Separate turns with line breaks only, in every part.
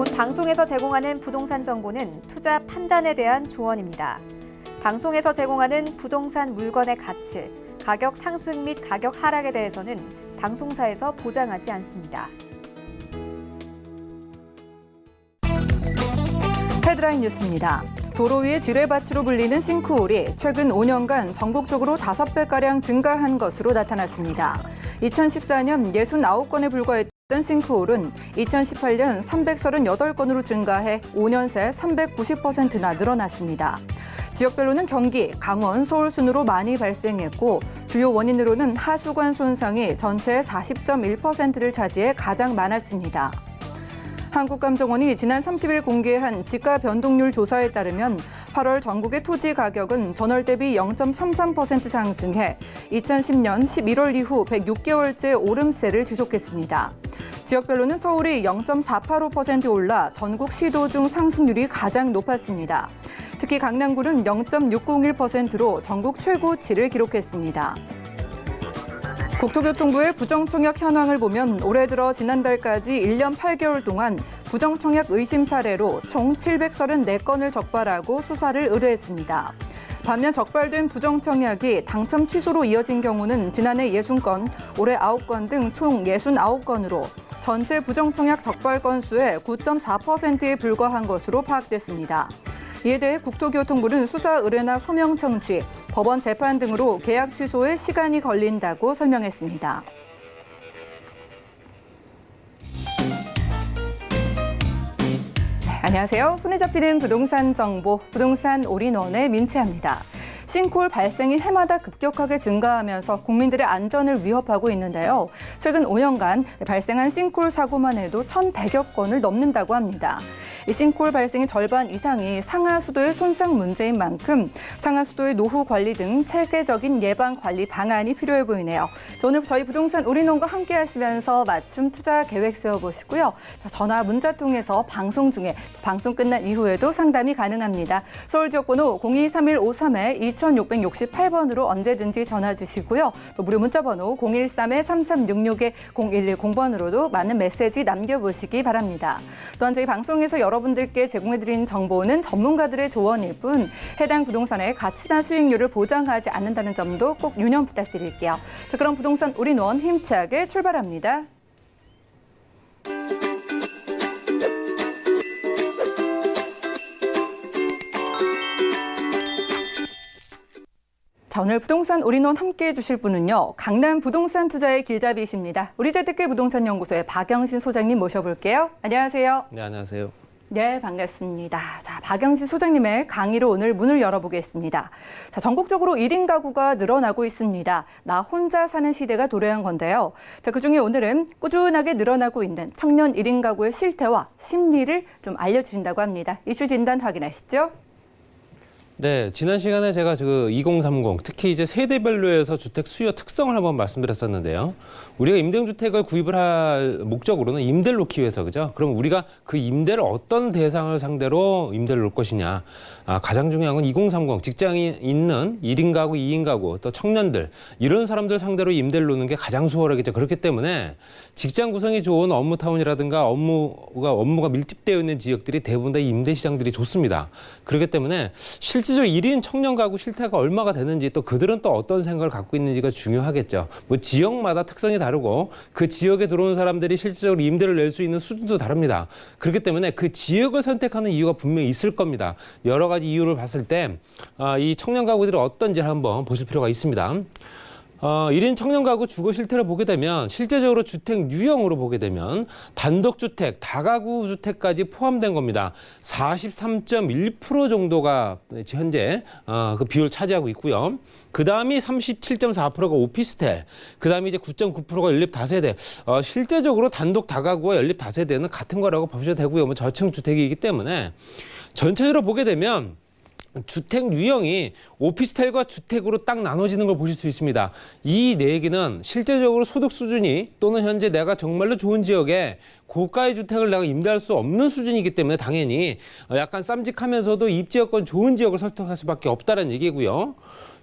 본 방송에서 제공하는 부동산 정보는 투자 판단에 대한 조언입니다. 방송에서 제공하는 부동산 물건의 가치, 가격 상승 및 가격 하락에 대해서는 방송사에서 보장하지 않습니다.
헤드라인 뉴스입니다. 도로 위의 지뢰밭으로 불리는 싱크홀이 최근 5년간 전국적으로 5배가량 증가한 것으로 나타났습니다. 2014년 69건에 불과했던 싱크홀은 2018년 338건으로 증가해 5년 새 390%나 늘어났습니다. 지역별로는 경기, 강원, 서울 순으로 많이 발생했고 주요 원인으로는 하수관 손상이 전체의 40.1%를 차지해 가장 많았습니다. 한국감정원이 지난 30일 공개한 지가 변동률 조사에 따르면 8월 전국의 토지 가격은 전월 대비 0.33% 상승해 2010년 11월 이후 106개월째 오름세를 지속했습니다. 지역별로는 서울이 0.485% 올라 전국 시도 중 상승률이 가장 높았습니다. 특히 강남구는 0.601%로 전국 최고치를 기록했습니다. 국토교통부의 부정청약 현황을 보면 올해 들어 지난달까지 1년 8개월 동안 부정청약 의심 사례로 총 734건을 적발하고 수사를 의뢰했습니다. 반면 적발된 부정청약이 당첨 취소로 이어진 경우는 지난해 60건, 올해 9건 등 총 69건으로 전체 부정청약 적발 건수의 9.4%에 불과한 것으로 파악됐습니다. 이에 대해 국토교통부는 수사 의뢰나 소명 청취, 법원 재판 등으로 계약 취소에 시간이 걸린다고 설명했습니다. 안녕하세요. 손에 잡히는 부동산 정보, 부동산 올인원의 민채합니다. 싱크홀 발생이 해마다 급격하게 증가하면서 국민들의 안전을 위협하고 있는데요. 최근 5년간 발생한 싱크홀 사고만 해도 1,100여 건을 넘는다고 합니다. 이 싱크홀 발생의 절반 이상이 상하수도의 손상 문제인 만큼 상하수도의 노후 관리 등 체계적인 예방 관리 방안이 필요해 보이네요. 오늘 저희 부동산 올인원과 함께 하시면서 맞춤 투자 계획 세워보시고요. 전화, 문자 통해서 방송 중에 방송 끝난 이후에도 상담이 가능합니다. 서울 지역번호 023153-2668번으로 언제든지 전화 주시고요. 또 무료 문자번호 013-3366-0110번으로도 많은 메시지 남겨보시기 바랍니다. 또한 저희 방송에서 여러분들께 제공해드린 정보는 전문가들의 조언일 뿐 해당 부동산의 가치나 수익률을 보장하지 않는다는 점도 꼭 유념 부탁드릴게요. 자, 그럼 부동산 올인원 힘차게 출발합니다. 자, 오늘 부동산 올인원 함께해 주실 분은요. 강남 부동산 투자의 길잡이이십니다. 우리재테크 부동산연구소의 박영신 소장님 모셔볼게요. 안녕하세요.
네, 안녕하세요.
네, 반갑습니다. 자, 박영신 소장님의 강의로 오늘 문을 열어보겠습니다. 자, 전국적으로 1인 가구가 늘어나고 있습니다. 나 혼자 사는 시대가 도래한 건데요. 자, 그중에 오늘은 꾸준하게 늘어나고 있는 청년 1인 가구의 실태와 심리를 좀 알려주신다고 합니다. 이슈 진단 확인하시죠.
네, 지난 시간에 제가 2030, 특히 이제 세대별로에서 주택 수요 특성을 한번 말씀드렸었는데요. 우리가 임대주택을 구입을 할 목적으로는 임대를 놓기 위해서, 그죠? 그럼 우리가 그 임대를 어떤 대상을 상대로 임대를 놓을 것이냐. 가장 중요한 건 2030, 직장이 있는 1인 가구, 2인 가구, 또 청년들, 이런 사람들 상대로 임대를 놓는 게 가장 수월하겠죠. 그렇기 때문에 직장 구성이 좋은 업무타운이라든가 업무가 밀집되어 있는 지역들이 대부분 다 임대 시장들이 좋습니다. 그렇기 때문에 실질적으로 1인 청년 가구 실태가 얼마가 되는지 또 그들은 또 어떤 생각을 갖고 있는지가 중요하겠죠. 뭐 지역마다 특성이 다르고 그 지역에 들어온 사람들이 실질적으로 임대를 낼 수 있는 수준도 다릅니다. 그렇기 때문에 그 지역을 선택하는 이유가 분명히 있을 겁니다. 여러 가지 이유를 봤을 때 이 청년 가구들이 어떤지를 한번 보실 필요가 있습니다. 1인 청년 가구 주거 실태를 보게 되면 실제적으로 주택 유형으로 보게 되면 단독주택, 다가구 주택까지 포함된 겁니다. 43.1% 정도가 현재 그 비율을 차지하고 있고요. 그 다음이 37.4%가 오피스텔, 그 다음이 이제 9.9%가 연립 다세대. 실제적으로 단독 다가구와 연립 다세대는 같은 거라고 보셔도 되고요. 뭐 저층 주택이기 때문에 전체적으로 보게 되면 주택 유형이 오피스텔과 주택으로 딱 나눠지는 걸 보실 수 있습니다. 이 얘기는 실제적으로 소득 수준이 또는 현재 내가 정말로 좋은 지역에 고가의 주택을 내가 임대할 수 없는 수준이기 때문에 당연히 약간 쌈직하면서도 입지여건 좋은 지역을 선택할 수밖에 없다는 얘기고요.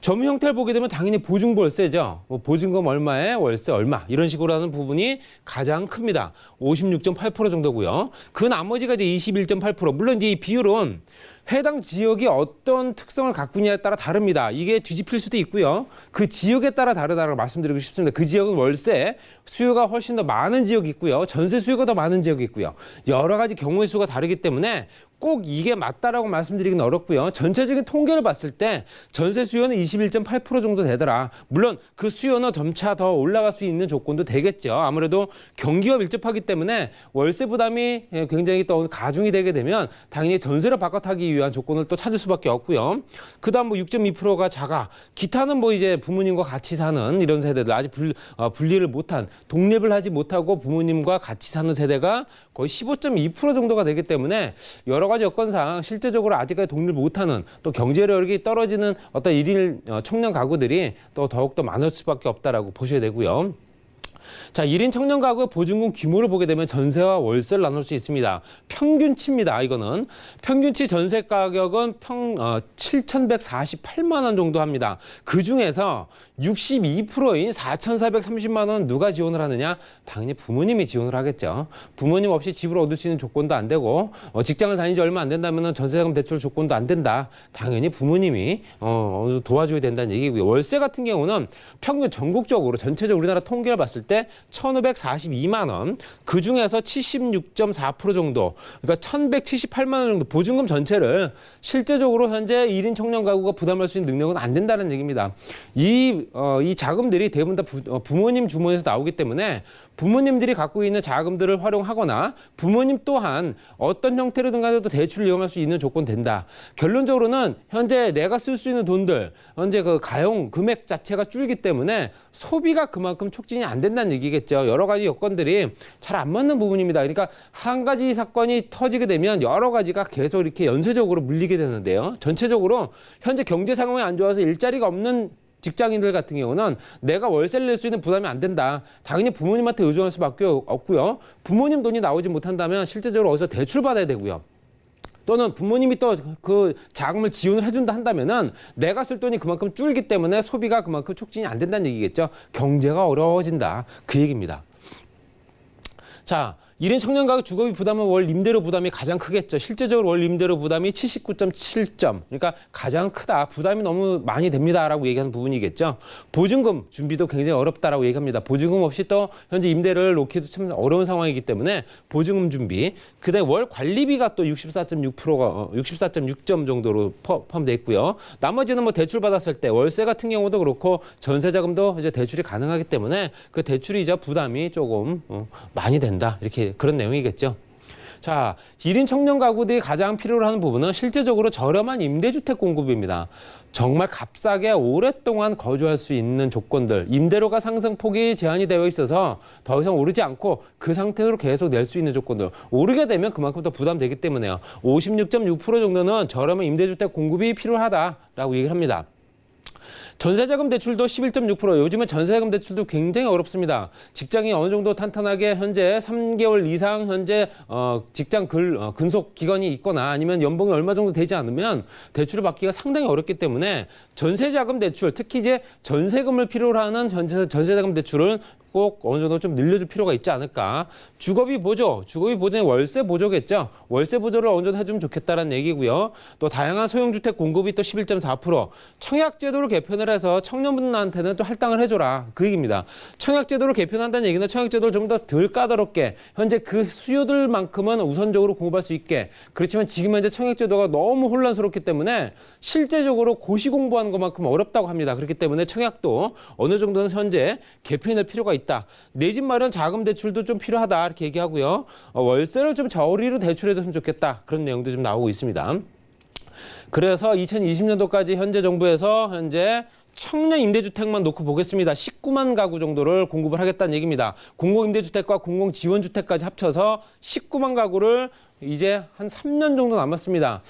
점유 형태를 보게 되면 당연히 보증보월세죠. 뭐 보증금 얼마에 월세 얼마 이런 식으로 하는 부분이 가장 큽니다. 56.8% 정도고요. 그 나머지가 이제 21.8%. 물론 이제 이 비율은 해당 지역이 어떤 특성을 갖고 있냐에 따라 다릅니다. 이게 뒤집힐 수도 있고요. 그 지역에 따라 다르다고 말씀드리고 싶습니다. 그 지역은 월세 수요가 훨씬 더 많은 지역이 있고요. 전세 수요가 더 많은 지역이 있고요. 여러 가지 경우의 수가 다르기 때문에 꼭 이게 맞다라고 말씀드리기는 어렵고요. 전체적인 통계를 봤을 때 전세 수요는 21.8% 정도 되더라. 물론 그 수요는 점차 더 올라갈 수 있는 조건도 되겠죠. 아무래도 경기와 밀접하기 때문에 월세 부담이 굉장히 또 가중이 되게 되면 당연히 전세를 바꿔타기 위한 조건을 또 찾을 수밖에 없고요. 그다음 뭐 6.2%가 자가, 기타는 뭐 이제 부모님과 같이 사는 이런 세대들, 아직 분리를 못한, 독립을 하지 못하고 부모님과 같이 사는 세대가 거의 15.2% 정도가 되기 때문에 여러 가지 여건상 실제적으로 아직까지 독립을 못하는, 또 경제력이 떨어지는 어떤 일일 청년 가구들이 또 더욱더 많을 수밖에 없다라고 보셔야 되고요. 자, 1인 청년 가구의 보증금 규모를 보게 되면 전세와 월세를 나눌 수 있습니다. 평균치입니다. 이거는 평균치 전세 가격은 7,148만 원 정도 합니다. 그 중에서 62%인 4,430만 원 누가 지원을 하느냐? 당연히 부모님이 지원을 하겠죠. 부모님 없이 집을 얻을 수 있는 조건도 안 되고 직장을 다닌 지 얼마 안 된다면 전세자금 대출 조건도 안 된다. 당연히 부모님이 도와줘야 된다는 얘기고요. 월세 같은 경우는 평균 전국적으로 전체적으로 우리나라 통계를 봤을 때 1,542만 원, 그 중에서 76.4% 정도, 그러니까 1,178만 원 정도 보증금 전체를 실제적으로 현재 1인 청년 가구가 부담할 수 있는 능력은 안 된다는 얘기입니다. 이 자금들이 대부분 다 부모님 주머니에서 나오기 때문에 부모님들이 갖고 있는 자금들을 활용하거나 부모님 또한 어떤 형태로든 간에 또 대출을 이용할 수 있는 조건 된다. 결론적으로는 현재 내가 쓸 수 있는 돈들, 현재 그 가용 금액 자체가 줄기 때문에 소비가 그만큼 촉진이 안 된다는 얘기겠죠. 여러 가지 여건들이 잘 안 맞는 부분입니다. 그러니까 한 가지 사건이 터지게 되면 여러 가지가 계속 이렇게 연쇄적으로 물리게 되는데요. 전체적으로 현재 경제 상황이 안 좋아서 일자리가 없는 직장인들 같은 경우는 내가 월세를 낼 수 있는 부담이 안 된다. 당연히 부모님한테 의존할 수밖에 없고요. 부모님 돈이 나오지 못한다면 실제적으로 어디서 대출 받아야 되고요. 또는 부모님이 또 그 자금을 지원을 해준다 한다면은 내가 쓸 돈이 그만큼 줄기 때문에 소비가 그만큼 촉진이 안 된다는 얘기겠죠. 경제가 어려워진다. 그 얘기입니다. 자, 1인 청년 가구 주거비 부담은 월 임대료 부담이 가장 크겠죠. 실제적으로 월 임대료 부담이 79.7점. 그러니까 가장 크다. 부담이 너무 많이 됩니다라고 얘기하는 부분이겠죠. 보증금 준비도 굉장히 어렵다라고 얘기합니다. 보증금 없이 또 현재 임대를 놓기도 참 어려운 상황이기 때문에 보증금 준비. 그다음에 월 관리비가 또 64.6%가 64.6점 정도로 포함되어 있고요. 나머지는 뭐 대출 받았을 때 월세 같은 경우도 그렇고 전세 자금도 이제 대출이 가능하기 때문에 그 대출이자 부담이 조금 많이 된다. 이렇게 그런 내용이겠죠. 자, 1인 청년 가구들이 가장 필요로 하는 부분은 실제적으로 저렴한 임대주택 공급입니다. 정말 값싸게 오랫동안 거주할 수 있는 조건들, 임대료가 상승폭이 제한이 되어 있어서 더 이상 오르지 않고 그 상태로 계속 낼 수 있는 조건들, 오르게 되면 그만큼 더 부담되기 때문에요. 56.6% 정도는 저렴한 임대주택 공급이 필요하다라고 얘기를 합니다. 전세자금 대출도 11.6%. 요즘에 전세자금 대출도 굉장히 어렵습니다. 직장이 어느 정도 탄탄하게 현재 3개월 이상 현재 직장 근속 기간이 있거나 아니면 연봉이 얼마 정도 되지 않으면 대출을 받기가 상당히 어렵기 때문에 전세자금 대출, 특히 이제 전세금을 필요로 하는 전세자금 대출을 꼭 어느 정도 좀 늘려줄 필요가 있지 않을까. 주거비 보조, 주거비 보조는 월세 보조겠죠. 월세 보조를 어느 정도 해주면 좋겠다라는 얘기고요. 또 다양한 소형주택 공급이 또 11.4%. 청약제도를 개편을 해서 청년분들한테는 또 할당을 해줘라. 그 얘기입니다. 청약제도를 개편한다는 얘기는 청약제도를 좀 더 덜 까다롭게 현재 그 수요들만큼은 우선적으로 공급할 수 있게. 그렇지만 지금 현재 청약제도가 너무 혼란스럽기 때문에 실제적으로 고시 공부하는 것만큼 어렵다고 합니다. 그렇기 때문에 청약도 어느 정도는 현재 개편할 필요가 있다. 내 집 마련 자금 대출도 좀 필요하다 이렇게 얘기하고요. 월세를 좀 저리로 대출해줬으면 좋겠다. 그런 내용도 좀 나오고 있습니다. 그래서 2020년도까지 현재 정부에서 현재 청년 임대주택만 놓고 보겠습니다. 19만 가구 정도를 공급을 하겠다는 얘기입니다. 공공임대주택과 공공지원주택까지 합쳐서 19만 가구를 이제 한 3년 정도 남았습니다.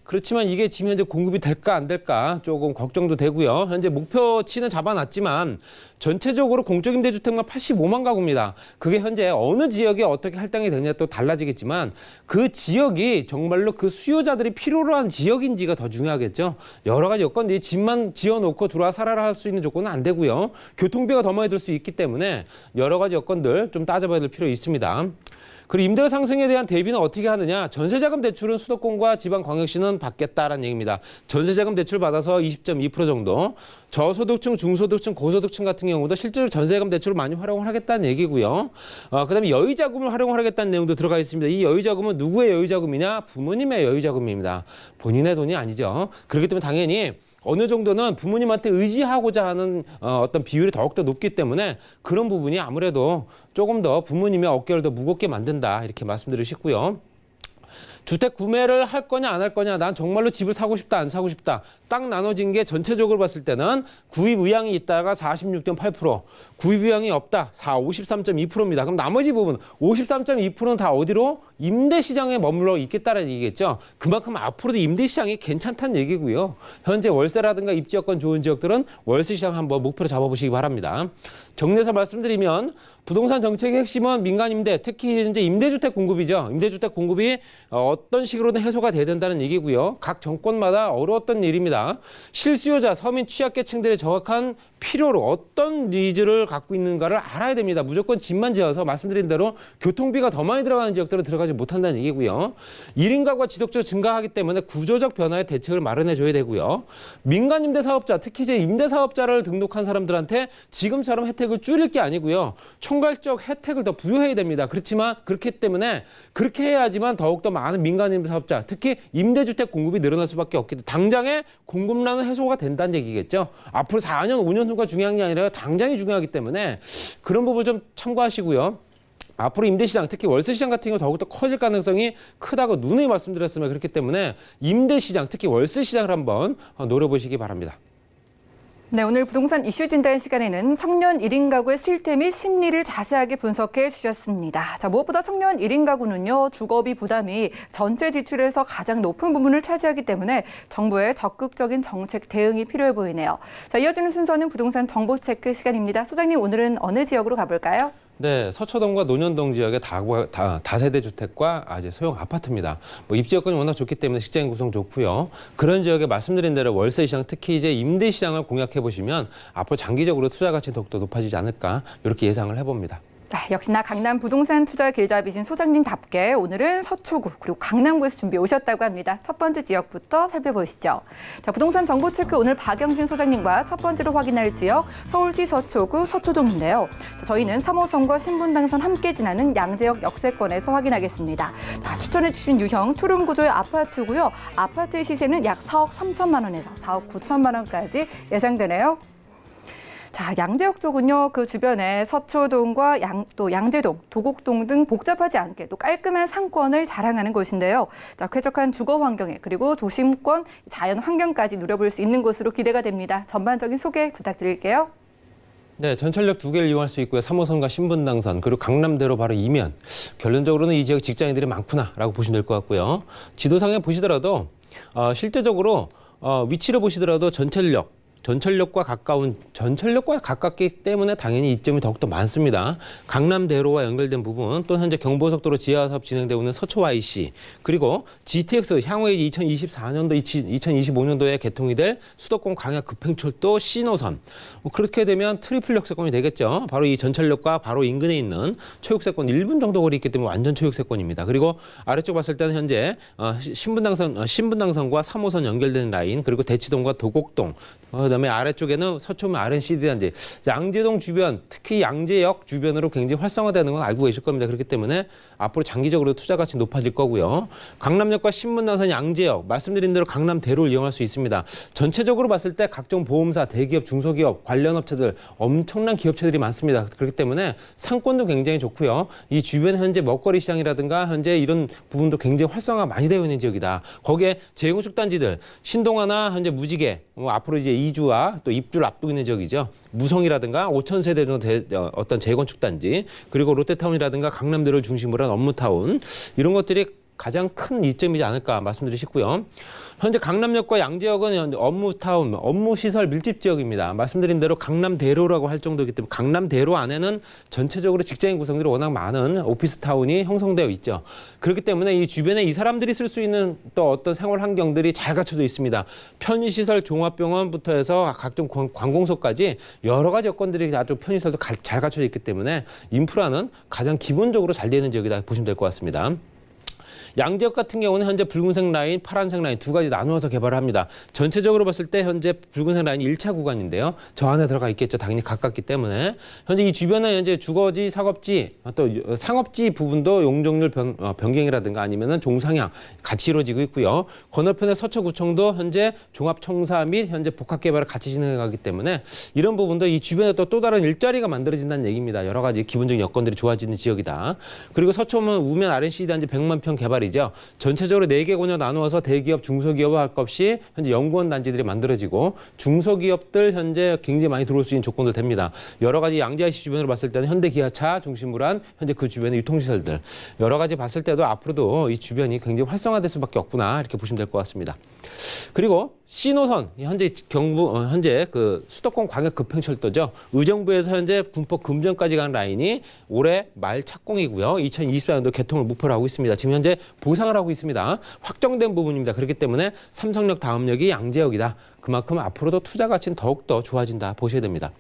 그렇지만 이게 지금 현재 공급이 될까 안 될까 조금 걱정도 되고요. 현재 목표치는 잡아놨지만 전체적으로 공적임대주택만 85만 가구입니다. 그게 현재 어느 지역에 어떻게 할당이 되느냐 또 달라지겠지만 그 지역이 정말로 그 수요자들이 필요로 한 지역인지가 더 중요하겠죠. 여러 가지 여건들이 집만 지어놓고 들어와 살아라 할 수 있는 조건은 안 되고요. 교통비가 더 많이 들 수 있기 때문에 여러 가지 여건들 좀 따져봐야 될 필요 있습니다. 그리고 임대료 상승에 대한 대비는 어떻게 하느냐. 전세자금 대출은 수도권과 지방광역시는 받겠다라는 얘기입니다. 전세자금 대출 받아서 20.2% 정도. 저소득층, 중소득층, 고소득층 같은 경우도 실제로 전세자금 대출을 많이 활용을 하겠다는 얘기고요. 그다음에 여유자금을 활용하겠다는 내용도 들어가 있습니다. 이 여유자금은 누구의 여유자금이냐? 부모님의 여유자금입니다. 본인의 돈이 아니죠. 그렇기 때문에 당연히 어느 정도는 부모님한테 의지하고자 하는 어떤 비율이 더욱더 높기 때문에 그런 부분이 아무래도 조금 더 부모님의 어깨를 더 무겁게 만든다 이렇게 말씀드리고 싶고요. 주택 구매를 할 거냐 안 할 거냐, 난 정말로 집을 사고 싶다 안 사고 싶다, 딱 나눠진 게 전체적으로 봤을 때는 구입 의향이 있다가 46.8%, 구입 의향이 없다 53.2%입니다. 그럼 나머지 부분 53.2%는 다 어디로? 임대 시장에 머물러 있겠다는 얘기겠죠. 그만큼 앞으로도 임대 시장이 괜찮다는 얘기고요. 현재 월세라든가 입지 여건 좋은 지역들은 월세 시장 한번 목표로 잡아보시기 바랍니다. 정리해서 말씀드리면 부동산 정책의 핵심은 민간 임대, 특히 현재 임대주택 공급이죠. 임대주택 공급이 어떤 식으로든 해소가 돼야 된다는 얘기고요. 각 정권마다 어려웠던 일입니다. 실수요자, 서민 취약계층들의 정확한 필요로 어떤 니즈를 갖고 있는가를 알아야 됩니다. 무조건 집만 지어서 말씀드린 대로 교통비가 더 많이 들어가는 지역들은 들어가지 못한다는 얘기고요. 1인 가구가 지속적으로 증가하기 때문에 구조적 변화의 대책을 마련해 줘야 되고요. 민간 임대 사업자, 특히 이제 임대 사업자를 등록한 사람들한테 지금처럼 혜택을 줄일 게 아니고요. 총괄적 혜택을 더 부여해야 됩니다. 그렇지만 그렇기 때문에 그렇게 해야지만 더욱더 많은 민간 임대 사업자, 특히 임대주택 공급이 늘어날 수밖에 없기 때문에 당장의 공급난은 해소가 된다는 얘기겠죠. 앞으로 4년, 5년 후가 중요한 게 아니라 당장이 중요하기 때문에 그런 부분 좀 참고하시고요. 앞으로 임대시장, 특히 월세시장 같은 경우 더욱더 커질 가능성이 크다고 누누이 말씀드렸으면 그렇기 때문에 임대시장, 특히 월세시장을 한번 노려보시기 바랍니다.
네, 오늘 부동산 이슈 진단 시간에는 청년 1인 가구의 실태 및 심리를 자세하게 분석해 주셨습니다. 자, 무엇보다 청년 1인 가구는요, 주거비 부담이 전체 지출에서 가장 높은 부분을 차지하기 때문에 정부의 적극적인 정책 대응이 필요해 보이네요. 자, 이어지는 순서는 부동산 정보 체크 시간입니다. 소장님, 오늘은 어느 지역으로 가볼까요?
네, 서초동과 논현동 지역의 다세대 주택과 이제 소형 아파트입니다. 입지 여건이 워낙 좋기 때문에 직장 구성 좋고요. 그런 지역에 말씀드린 대로 월세 시장, 특히 이제 임대 시장을 공략해 보시면 앞으로 장기적으로 투자 가치 더욱더 높아지지 않을까 이렇게 예상을 해봅니다.
자, 역시나 강남 부동산 투자 길잡이신 소장님답게 오늘은 서초구 그리고 강남구에서 준비해 오셨다고 합니다. 첫 번째 지역부터 살펴보시죠. 자, 부동산 정보 체크 오늘 박영신 소장님과 첫 번째로 확인할 지역 서울시 서초구 서초동인데요. 자, 저희는 3호선과 신분당선 함께 지나는 양재역 역세권에서 확인하겠습니다. 자, 추천해 주신 유형 투룸 구조의 아파트고요. 아파트의 시세는 약 4억 3천만 원에서 4억 9천만 원까지 예상되네요. 자, 양재역 쪽은요, 그 주변에 서초동과 또 양재동, 도곡동 등 복잡하지 않게 또 깔끔한 상권을 자랑하는 곳인데요. 자, 쾌적한 주거 환경에 그리고 도심권, 자연 환경까지 누려볼 수 있는 곳으로 기대가 됩니다. 전반적인 소개 부탁드릴게요.
네, 전철역 2개를 이용할 수 있고요. 3호선과 신분당선, 그리고 강남대로 바로 이면. 결론적으로는 이 지역 직장인들이 많구나라고 보시면 될 것 같고요. 지도상에 보시더라도 실제적으로 위치를 보시더라도 전철역과 가깝기 때문에 당연히 이점이 더욱더 많습니다. 강남대로와 연결된 부분, 또 현재 경부고속도로 지하사업 진행되고 있는 서초 IC, 그리고 GTX 향후에 2024년도, 2025년도에 개통이 될 수도권 광역 급행철도 신호선. 그렇게 되면 트리플 역세권이 되겠죠. 바로 이 전철역과 바로 인근에 있는 초역세권 1분 정도 거리 있기 때문에 완전 초역세권입니다. 그리고 아래쪽 봤을 때는 현재 신분당선과 3호선 연결되는 라인, 그리고 대치동과 도곡동, 그다음에 아래쪽에는 서초면 RNCD 단지, 양재동 주변, 특히 양재역 주변으로 굉장히 활성화되는 건 알고 계실 겁니다. 그렇기 때문에 앞으로 장기적으로 투자 가치 높아질 거고요. 강남역과 신분당선, 양재역, 말씀드린 대로 강남대로를 이용할 수 있습니다. 전체적으로 봤을 때 각종 보험사, 대기업, 중소기업, 관련 업체들, 엄청난 기업체들이 많습니다. 그렇기 때문에 상권도 굉장히 좋고요. 이 주변에 현재 먹거리 시장이라든가 현재 이런 부분도 굉장히 활성화가 많이 되어 있는 지역이다. 거기에 재건축 단지들, 신동아나 현재 무지개, 앞으로 이제 이주와 또 입주를 앞두고 있는 지역이죠. 무성이라든가 5천 세대 정도 어떤 재건축 단지, 그리고 롯데타운이라든가 강남대로를 중심으로 한 업무타운, 이런 것들이 가장 큰 이점이지 않을까 말씀드리고 싶고요. 현재 강남역과 양재역은 업무타운, 업무시설 밀집 지역입니다. 말씀드린 대로 강남대로라고 할 정도이기 때문에 강남대로 안에는 전체적으로 직장인 구성들이 워낙 많은 오피스타운이 형성되어 있죠. 그렇기 때문에 이 주변에 이 사람들이 쓸 수 있는 또 어떤 생활 환경들이 잘 갖춰져 있습니다. 편의시설, 종합병원부터 해서 각종 관공서까지 여러 가지 여건들이 아주 편의시설도 잘 갖춰져 있기 때문에 인프라는 가장 기본적으로 잘 되는 지역이다 보시면 될 것 같습니다. 양지역 같은 경우는 현재 붉은색 라인, 파란색 라인 두 가지 나누어서 개발을 합니다. 전체적으로 봤을 때 현재 붉은색 라인이 1차 구간인데요. 저 안에 들어가 있겠죠. 당연히 가깝기 때문에. 현재 이 주변에 현재 주거지, 작업지, 또 상업지 부분도 용적률 변경이라든가 아니면은 종상향 같이 이루어지고 있고요. 건너편의 서초구청도 현재 종합청사 및 현재 복합개발을 같이 진행하기 때문에 이런 부분도 이 주변에 또 다른 일자리가 만들어진다는 얘기입니다. 여러 가지 기본적인 여건들이 좋아지는 지역이다. 그리고 서초면 우면 R&C 단지 100만 평 개발이죠. 전체적으로 4개 권역 나누어서 대기업, 중소기업과 할 것 없이 현재 연구원 단지들이 만들어지고 중소기업들 현재 굉장히 많이 들어올 수 있는 조건들 됩니다. 여러 가지 양재IC 주변으로 봤을 때는 현대기아차 중심으로 한 현재 그 주변의 유통시설들 여러 가지 봤을 때도 앞으로도 이 주변이 굉장히 활성화될 수밖에 없구나 이렇게 보시면 될 것 같습니다. 그리고 C노선 현재 그 수도권 광역 급행철도죠. 의정부에서 현재 군포 금정까지 가는 라인이 올해 말 착공이고요. 2024년도 개통을 목표로 하고 있습니다. 지금 현재 보상을 하고 있습니다. 확정된 부분입니다. 그렇기 때문에 삼성역 다음역이 양재역이다. 그만큼 앞으로도 투자 가치는 더욱더 좋아진다 보셔야 됩니다.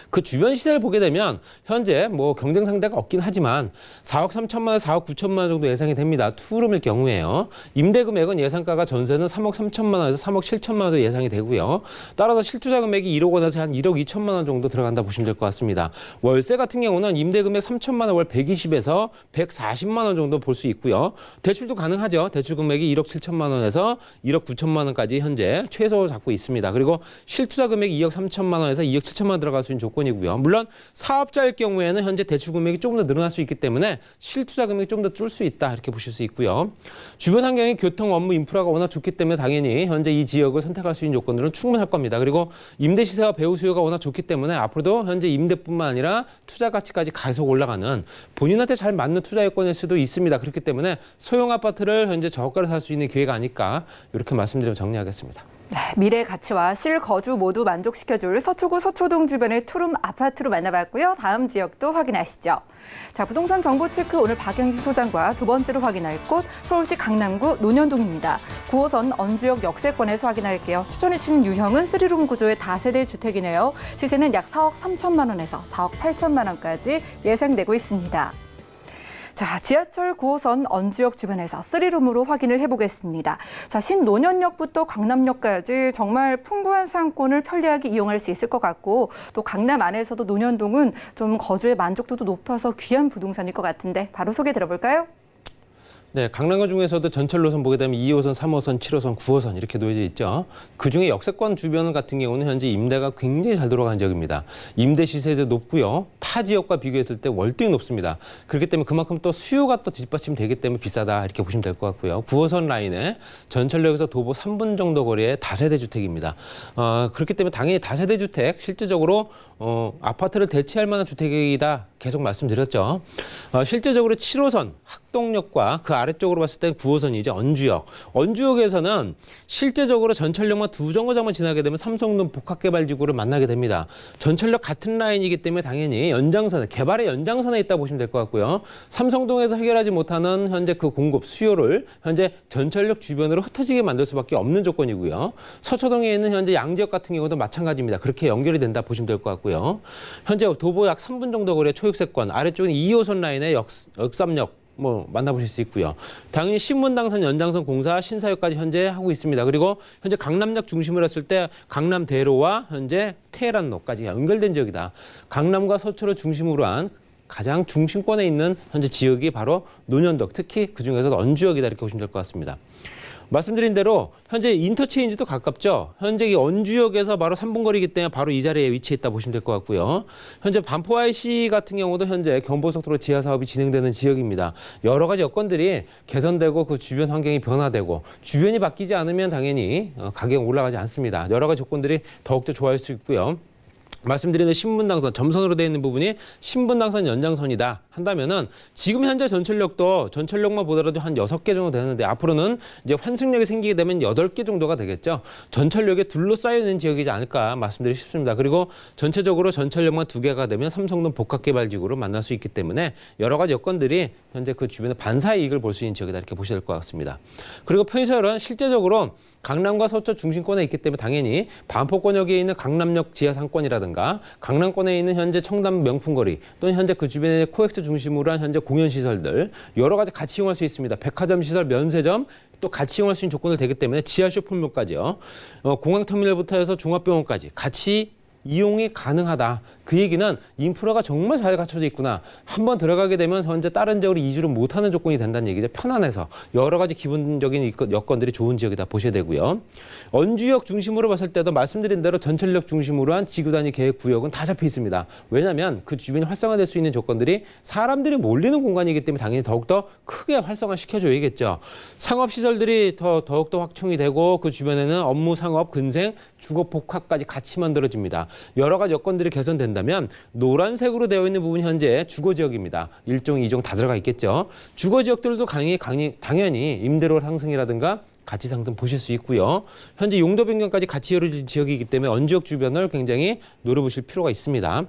그 주변 시세를 보게 되면 현재 뭐 경쟁 상대가 없긴 하지만 4억 3천만 원, 4억 9천만 원 정도 예상이 됩니다. 투룸일 경우에요. 임대 금액은 예상가가 전세는 3억 3천만 원에서 3억 7천만 원 정도 예상이 되고요. 따라서 실투자 금액이 1억 원에서 한 1억 2천만 원 정도 들어간다 보시면 될 것 같습니다. 월세 같은 경우는 임대 금액 3천만 원 월 120에서 140만 원 정도 볼 수 있고요. 대출도 가능하죠. 대출 금액이 1억 7천만 원에서 1억 9천만 원까지 현재 최소 잡고 있습니다. 그리고 실투자 금액이 2억 3천만 원에서 2억 7천만 원 들어갈 수 있는 조건이고요. 물론 사업자일 경우에는 현재 대출 금액이 조금 더 늘어날 수 있기 때문에 실투자 금액이 좀 더 줄 수 있다 이렇게 보실 수 있고요. 주변 환경이 교통, 업무, 인프라가 워낙 좋기 때문에 당연히 현재 이 지역을 선택할 수 있는 조건들은 충분할 겁니다. 그리고 임대 시세와 배후 수요가 워낙 좋기 때문에 앞으로도 현재 임대뿐만 아니라 투자 가치까지 계속 올라가는 본인한테 잘 맞는 투자 여건일 수도 있습니다. 그렇기 때문에 소형 아파트를 현재 저가로 살 수 있는 기회가 아닐까 이렇게 말씀드리면 정리하겠습니다.
네, 미래 가치와 실거주 모두 만족시켜줄 서초구 서초동 주변의 투룸 아파트로 만나봤고요. 다음 지역도 확인하시죠. 자, 부동산 정보 체크 오늘 박영진 소장과 두 번째로 확인할 곳 서울시 강남구 논현동입니다. 9호선 언주역 역세권에서 확인할게요. 추천해주신 유형은 3룸 구조의 다세대 주택이네요. 시세는 약 4억 3천만 원에서 4억 8천만 원까지 예상되고 있습니다. 자, 지하철 9호선 언주역 주변에서 3룸으로 확인을 해보겠습니다. 자, 신논현역부터 강남역까지 정말 풍부한 상권을 편리하게 이용할 수 있을 것 같고 또 강남 안에서도 논현동은 좀 거주의 만족도도 높아서 귀한 부동산일 것 같은데 바로 소개 들어볼까요?
네, 강남구 중에서도 전철 노선 보게 되면 2호선, 3호선, 7호선, 9호선 이렇게 놓여져 있죠. 그중에 역세권 주변 같은 경우는 현재 임대가 굉장히 잘 돌아가는 지역입니다. 임대 시세도 높고요. 타 지역과 비교했을 때 월등히 높습니다. 그렇기 때문에 그만큼 또 수요가 또 뒷받침되기 때문에 비싸다 이렇게 보시면 될 것 같고요. 9호선 라인에 전철역에서 도보 3분 정도 거리의 다세대 주택입니다. 그렇기 때문에 당연히 다세대 주택 실질적으로 아파트를 대체할 만한 주택이다 계속 말씀드렸죠. 실제적으로 7호선 학동역과 그 아래쪽으로 봤을 때 9호선이죠. 언주역. 언주역에서는 실제적으로 전철역만 두 정거장만 지나게 되면 삼성동 복합개발지구를 만나게 됩니다. 전철역 같은 라인이기 때문에 당연히 연장선에, 개발의 연장선에 있다 보시면 될 것 같고요. 삼성동에서 해결하지 못하는 현재 그 공급, 수요를 현재 전철역 주변으로 흩어지게 만들 수밖에 없는 조건이고요. 서초동에 있는 현재 양지역 같은 경우도 마찬가지입니다. 그렇게 연결이 된다 보시면 될 것 같고요. 현재 도보 약 3분 정도 거리의 초역세권, 아래쪽은 2호선 라인의 역삼역 만나보실 수 있고요. 당연히 신문당선, 연장선 공사, 신사역까지 현재 하고 있습니다. 그리고 현재 강남역 중심으로 했을 때 강남대로와 현재 테헤란로까지 연결된 지역이다. 강남과 서초를 중심으로 한 가장 중심권에 있는 현재 지역이 바로 논현동, 특히 그중에서도 언주역이다 이렇게 보시면 될 것 같습니다. 말씀드린 대로 현재 인터체인지도 가깝죠. 현재 이 언주역에서 바로 3분 거리이기 때문에 바로 이 자리에 위치해 있다 보시면 될 것 같고요. 현재 반포 IC 같은 경우도 현재 경부고속도로 지하 사업이 진행되는 지역입니다. 여러 가지 여건들이 개선되고 그 주변 환경이 변화되고 주변이 바뀌지 않으면 당연히 가격이 올라가지 않습니다. 여러 가지 조건들이 더욱더 좋아질 수 있고요. 말씀드리는 신분당선, 점선으로 되어 있는 부분이 신분당선 연장선이다 한다면은 지금 현재 전철역만 보더라도 한 6개 정도 되는데 앞으로는 이제 환승역이 생기게 되면 8개 정도가 되겠죠. 전철역에 둘러싸여 있는 지역이지 않을까 말씀드리고 싶습니다. 그리고 전체적으로 전철역만 2개가 되면 삼성동 복합개발지구로 만날 수 있기 때문에 여러 가지 여건들이 현재 그 주변에 반사의 이익을 볼 수 있는 지역이다 이렇게 보셔야 될 것 같습니다. 그리고 편의시설은 실제적으로 강남과 서초 중심권에 있기 때문에 당연히 반포권역에 있는 강남역 지하 상권이라든가 강남권에 있는 현재 청담 명품거리 또는 현재 그 주변의 코엑스 중심으로 한 현재 공연시설들 여러 가지 같이 이용할 수 있습니다. 백화점 시설, 면세점 또 같이 이용할 수 있는 조건을 되기 때문에 지하 쇼핑몰까지요. 공항터미널부터 해서 종합병원까지 같이 이용이 가능하다. 그 얘기는 인프라가 정말 잘 갖춰져 있구나. 한번 들어가게 되면 현재 다른 지역으로 이주를 못하는 조건이 된다는 얘기죠. 편안해서 여러 가지 기본적인 여건들이 좋은 지역이다 보셔야 되고요. 원주역 중심으로 봤을 때도 말씀드린 대로 전철역 중심으로 한 지구 단위 계획 구역은 다 잡혀 있습니다. 왜냐하면 그 주변이 활성화될 수 있는 조건들이 사람들이 몰리는 공간이기 때문에 당연히 더욱더 크게 활성화시켜줘야겠죠. 상업시설들이 더욱더 확충이 되고 그 주변에는 업무, 상업, 근생, 주거, 복합까지 같이 만들어집니다. 여러 가지 여건들이 개선된다면 노란색으로 되어 있는 부분이 현재 주거지역입니다. 1종, 2종 다 들어가 있겠죠. 주거지역들도 당연히 임대료 상승이라든가 가치 상승 보실 수 있고요. 현재 용도 변경까지 같이 이루어진 지역이기 때문에 원주역 주변을 굉장히 노려보실 필요가 있습니다.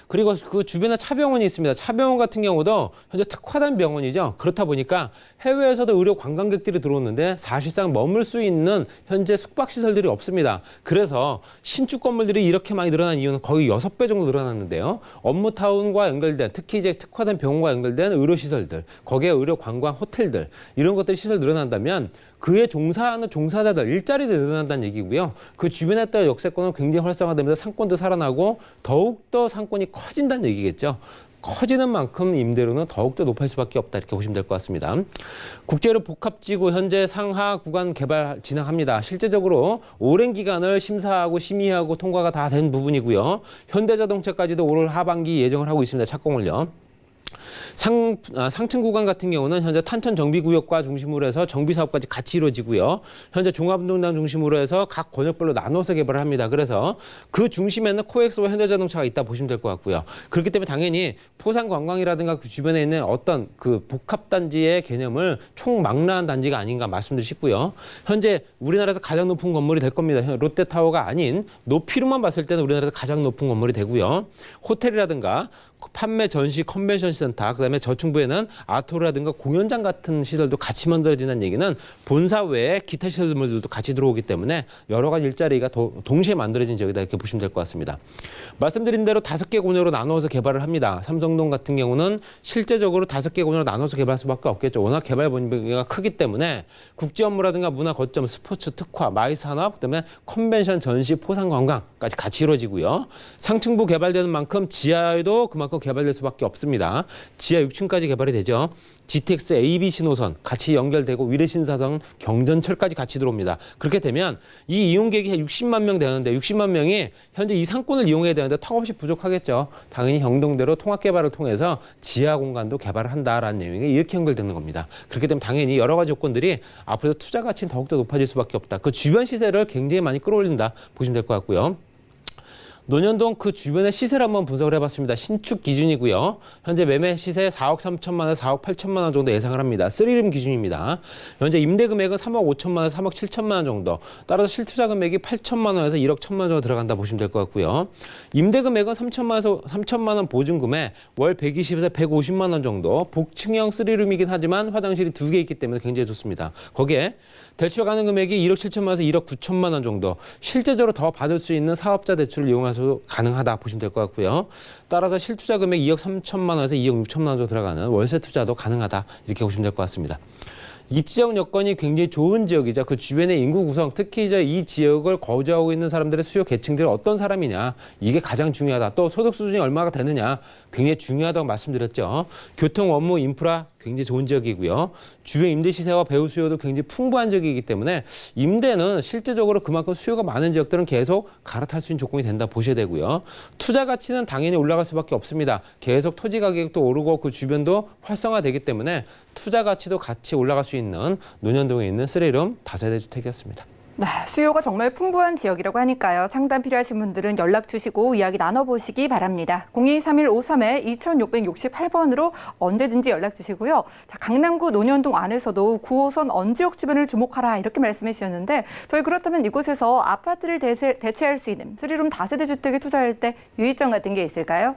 그리고 그 주변에 차병원이 있습니다. 차병원 같은 경우도 현재 특화된 병원이죠. 그렇다 보니까 해외에서도 의료 관광객들이 들어오는데 사실상 머물 수 있는 현재 숙박시설들이 없습니다. 그래서 신축 건물들이 이렇게 많이 늘어난 이유는 거의 6배 정도 늘어났는데요. 업무타운과 연결된 특히 이제 특화된 병원과 연결된 의료시설들, 거기에 의료 관광 호텔들 이런 것들이 시설 늘어난다면 그에 종사하는 종사자들 일자리도 늘어난다는 얘기고요. 그 주변에 따라 역세권은 굉장히 활성화되면서 상권도 살아나고 더욱더 상권이 커진다는 얘기겠죠. 커지는 만큼 임대료는 더욱더 높을 수밖에 없다 이렇게 보시면 될 것 같습니다. 국제로 복합지구 현재 상하 구간 개발 진행합니다. 실제적으로 오랜 기간을 심사하고 심의하고 통과가 다 된 부분이고요. 현대자동차까지도 올 하반기 예정을 하고 있습니다. 착공을요. 상층 구간 같은 경우는 현재 탄천 정비구역과 중심으로 해서 정비 사업까지 같이 이루어지고요. 현재 종합운동장 중심으로 해서 각 권역별로 나눠서 개발을 합니다. 그래서 그 중심에는 코엑스와 현대자동차가 있다 보시면 될 것 같고요. 그렇기 때문에 당연히 포상관광이라든가 그 주변에 있는 어떤 그 복합단지의 개념을 총망라한 단지가 아닌가 말씀드리고 싶고요. 현재 우리나라에서 가장 높은 건물이 될 겁니다. 롯데타워가 아닌 높이로만 봤을 때는 우리나라에서 가장 높은 건물이 되고요. 호텔이라든가 판매, 전시, 컨벤션 센터, 그다음에 저층부에는 아토르라든가 공연장 같은 시설도 같이 만들어지는 얘기는 본사 외에 기타 시설물들도 같이 들어오기 때문에 여러 가지 일자리가 동시에 만들어진 지역이다 이렇게 보시면 될 것 같습니다. 말씀드린 대로 5개 공역으로 나누어서 개발을 합니다. 삼성동 같은 경우는 실제적으로 5개 공역으로 나눠서 개발할 수밖에 없겠죠. 워낙 개발 범위가 크기 때문에 국제 업무라든가 문화 거점, 스포츠 특화, 마이 산업, 그다음에 컨벤션, 전시, 포상 관광까지 같이 이루어지고요. 상층부 개발되는 만큼 지하에도 그만큼 개발될 수밖에 없습니다. 지하 6층까지 개발이 되죠. GTX ABC 노선 같이 연결되고 위례신사선 경전철까지 같이 들어옵니다. 그렇게 되면 이 이용객이 60만 명 되는데 60만 명이 현재 이 상권을 이용해야 되는데 턱없이 부족하겠죠. 당연히 형동대로 통합개발을 통해서 지하 공간도 개발을 한다라는 내용이 이렇게 연결되는 겁니다. 그렇게 되면 당연히 여러 가지 조건들이 앞으로 투자 가치는 더욱더 높아질 수밖에 없다. 그 주변 시세를 굉장히 많이 끌어올린다 보시면 될 것 같고요. 논현동 그 주변의 시세를 한번 분석을 해봤습니다. 신축 기준이고요. 현재 매매 시세 4억 3천만 원, 4억 8천만 원 정도 예상을 합니다. 3룸 기준입니다. 현재 임대 금액은 3억 5천만 원, 3억 7천만 원 정도. 따라서 실투자 금액이 8천만 원에서 1억 1천만 원 정도 들어간다 보시면 될 것 같고요. 임대 금액은 3천만 원 보증금에 월 120에서 150만 원 정도. 복층형 3룸이긴 하지만 화장실이 2개 있기 때문에 굉장히 좋습니다. 거기에 대출 가능 금액이 1억 7천만 원에서 1억 9천만 원 정도. 실제적으로 더 받을 수 있는 사업자 대출을 이용해서 가능하다 보시면 될 것 같고요. 따라서 실투자 금액 2억 3천만 원에서 2억 6천만 원 정도 들어가는 월세 투자도 가능하다 이렇게 보시면 될 것 같습니다. 입지적 여건이 굉장히 좋은 지역이죠. 그 주변의 인구 구성, 특히 이제 이 지역을 거주하고 있는 사람들의 수요 계층들이 어떤 사람이냐, 이게 가장 중요하다. 또 소득 수준이 얼마가 되느냐, 굉장히 중요하다고 말씀드렸죠. 교통, 업무, 인프라 굉장히 좋은 지역이고요. 주변 임대 시세와 배우 수요도 굉장히 풍부한 지역이기 때문에 임대는 실제적으로 그만큼 수요가 많은 지역들은 계속 갈아탈 수 있는 조건이 된다 보셔야 되고요. 투자 가치는 당연히 올라갈 수밖에 없습니다. 계속 토지 가격도 오르고 그 주변도 활성화되기 때문에 투자 가치도 같이 올라갈 수 있는 논현동에 있는 3룸 다세대 주택이었습니다.
네, 수요가 정말 풍부한 지역이라고 하니까요. 상담 필요하신 분들은 연락 주시고 이야기 나눠보시기 바랍니다. 023153-2668번으로 언제든지 연락 주시고요. 자, 강남구 논현동 안에서도 9호선 언지역 주변을 주목하라 이렇게 말씀해 주셨는데 저희 그렇다면 이곳에서 아파트를 대체할 수 있는 3룸 다세대 주택에 투자할 때 유의점 같은 게 있을까요?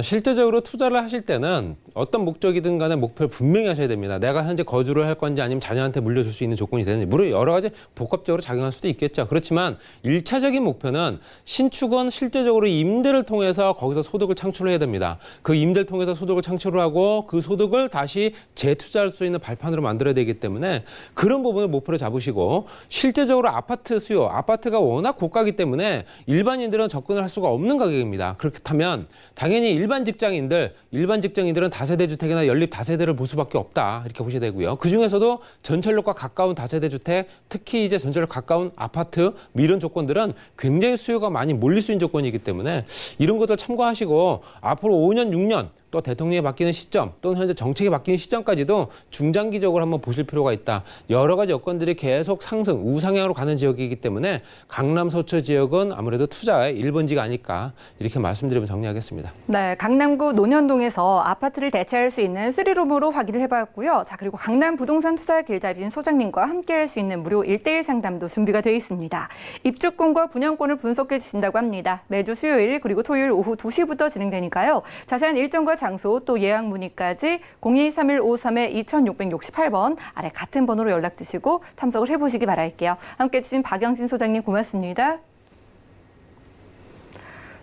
실제적으로 투자를 하실 때는 어떤 목적이든 간에 목표를 분명히 하셔야 됩니다. 내가 현재 거주를 할 건지 아니면 자녀한테 물려줄 수 있는 조건이 되는지. 물론 여러 가지 복합적으로 작용할 수도 있겠죠. 그렇지만 1차적인 목표는 신축은 실제적으로 임대를 통해서 거기서 소득을 창출해야 됩니다. 그 임대를 통해서 소득을 창출하고 그 소득을 다시 재투자할 수 있는 발판으로 만들어야 되기 때문에 그런 부분을 목표로 잡으시고 실제적으로 아파트 수요, 아파트가 워낙 고가이기 때문에 일반인들은 접근을 할 수가 없는 가격입니다. 그렇다면 당연히 일반 직장인들은 다세대 주택이나 연립 다세대를 볼 수밖에 없다 이렇게 보셔야 되고요. 그 중에서도 전철역과 가까운 다세대 주택, 특히 이제 전철역 가까운 아파트 이런 조건들은 굉장히 수요가 많이 몰릴 수 있는 조건이기 때문에 이런 것들 참고하시고 앞으로 5년, 6년 또 대통령이 바뀌는 시점 또는 현재 정책이 바뀌는 시점까지도 중장기적으로 한번 보실 필요가 있다. 여러 가지 여건들이 계속 상승, 우상향으로 가는 지역이기 때문에 강남 서초 지역은 아무래도 투자의 1번지가 아닐까 이렇게 말씀드리면 정리하겠습니다.
네, 강남구 논현동에서 아파트를 대체할 수 있는 3룸으로 확인을 해봤고요. 자, 그리고 강남 부동산 투자 길잡이인 소장님과 함께할 수 있는 무료 1:1 상담도 준비가 되어 있습니다. 입주권과 분양권을 분석해 주신다고 합니다. 매주 수요일 그리고 토요일 오후 2시부터 진행되니까요. 자세한 일정과 장소 또 예약 문의까지 023153-2668번 아래 같은 번호로 연락 주시고 참석을 해보시기 바랄게요. 함께해 주신 박영신 소장님 고맙습니다.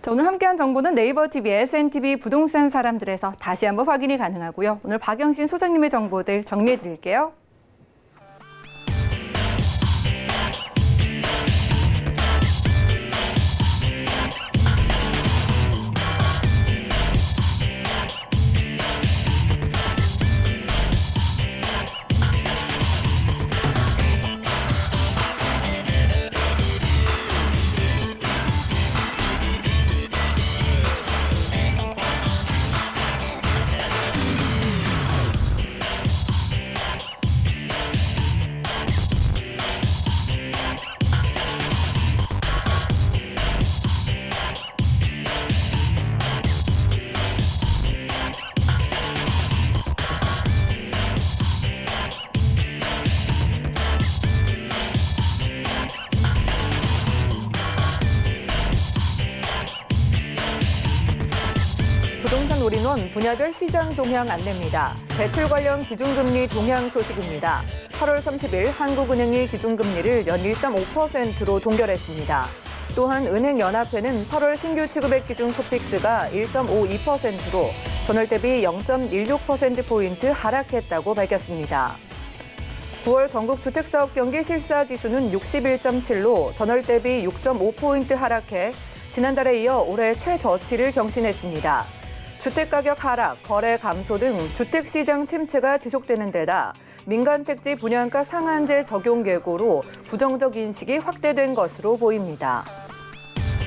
자, 오늘 함께한 정보는 네이버 TV의 SNTV 부동산 사람들에서 다시 한번 확인이 가능하고요. 오늘 박영신 소장님의 정보들 정리해 드릴게요. 부동산 올인원 분야별 시장 동향 안내입니다. 대출 관련 기준금리 동향 소식입니다. 8월 30일 한국은행이 기준금리를 연 1.5%로 동결했습니다. 또한 은행연합회는 8월 신규 취급액 기준 코픽스가 1.52%로 전월 대비 0.16%포인트 하락했다고 밝혔습니다. 9월 전국 주택사업 경기 실사지수는 61.7로 전월 대비 6.5포인트 하락해 지난달에 이어 올해 최저치를 경신했습니다. 주택가격 하락, 거래 감소 등 주택시장 침체가 지속되는 데다 민간택지 분양가 상한제 적용 계고로 부정적 인식이 확대된 것으로 보입니다.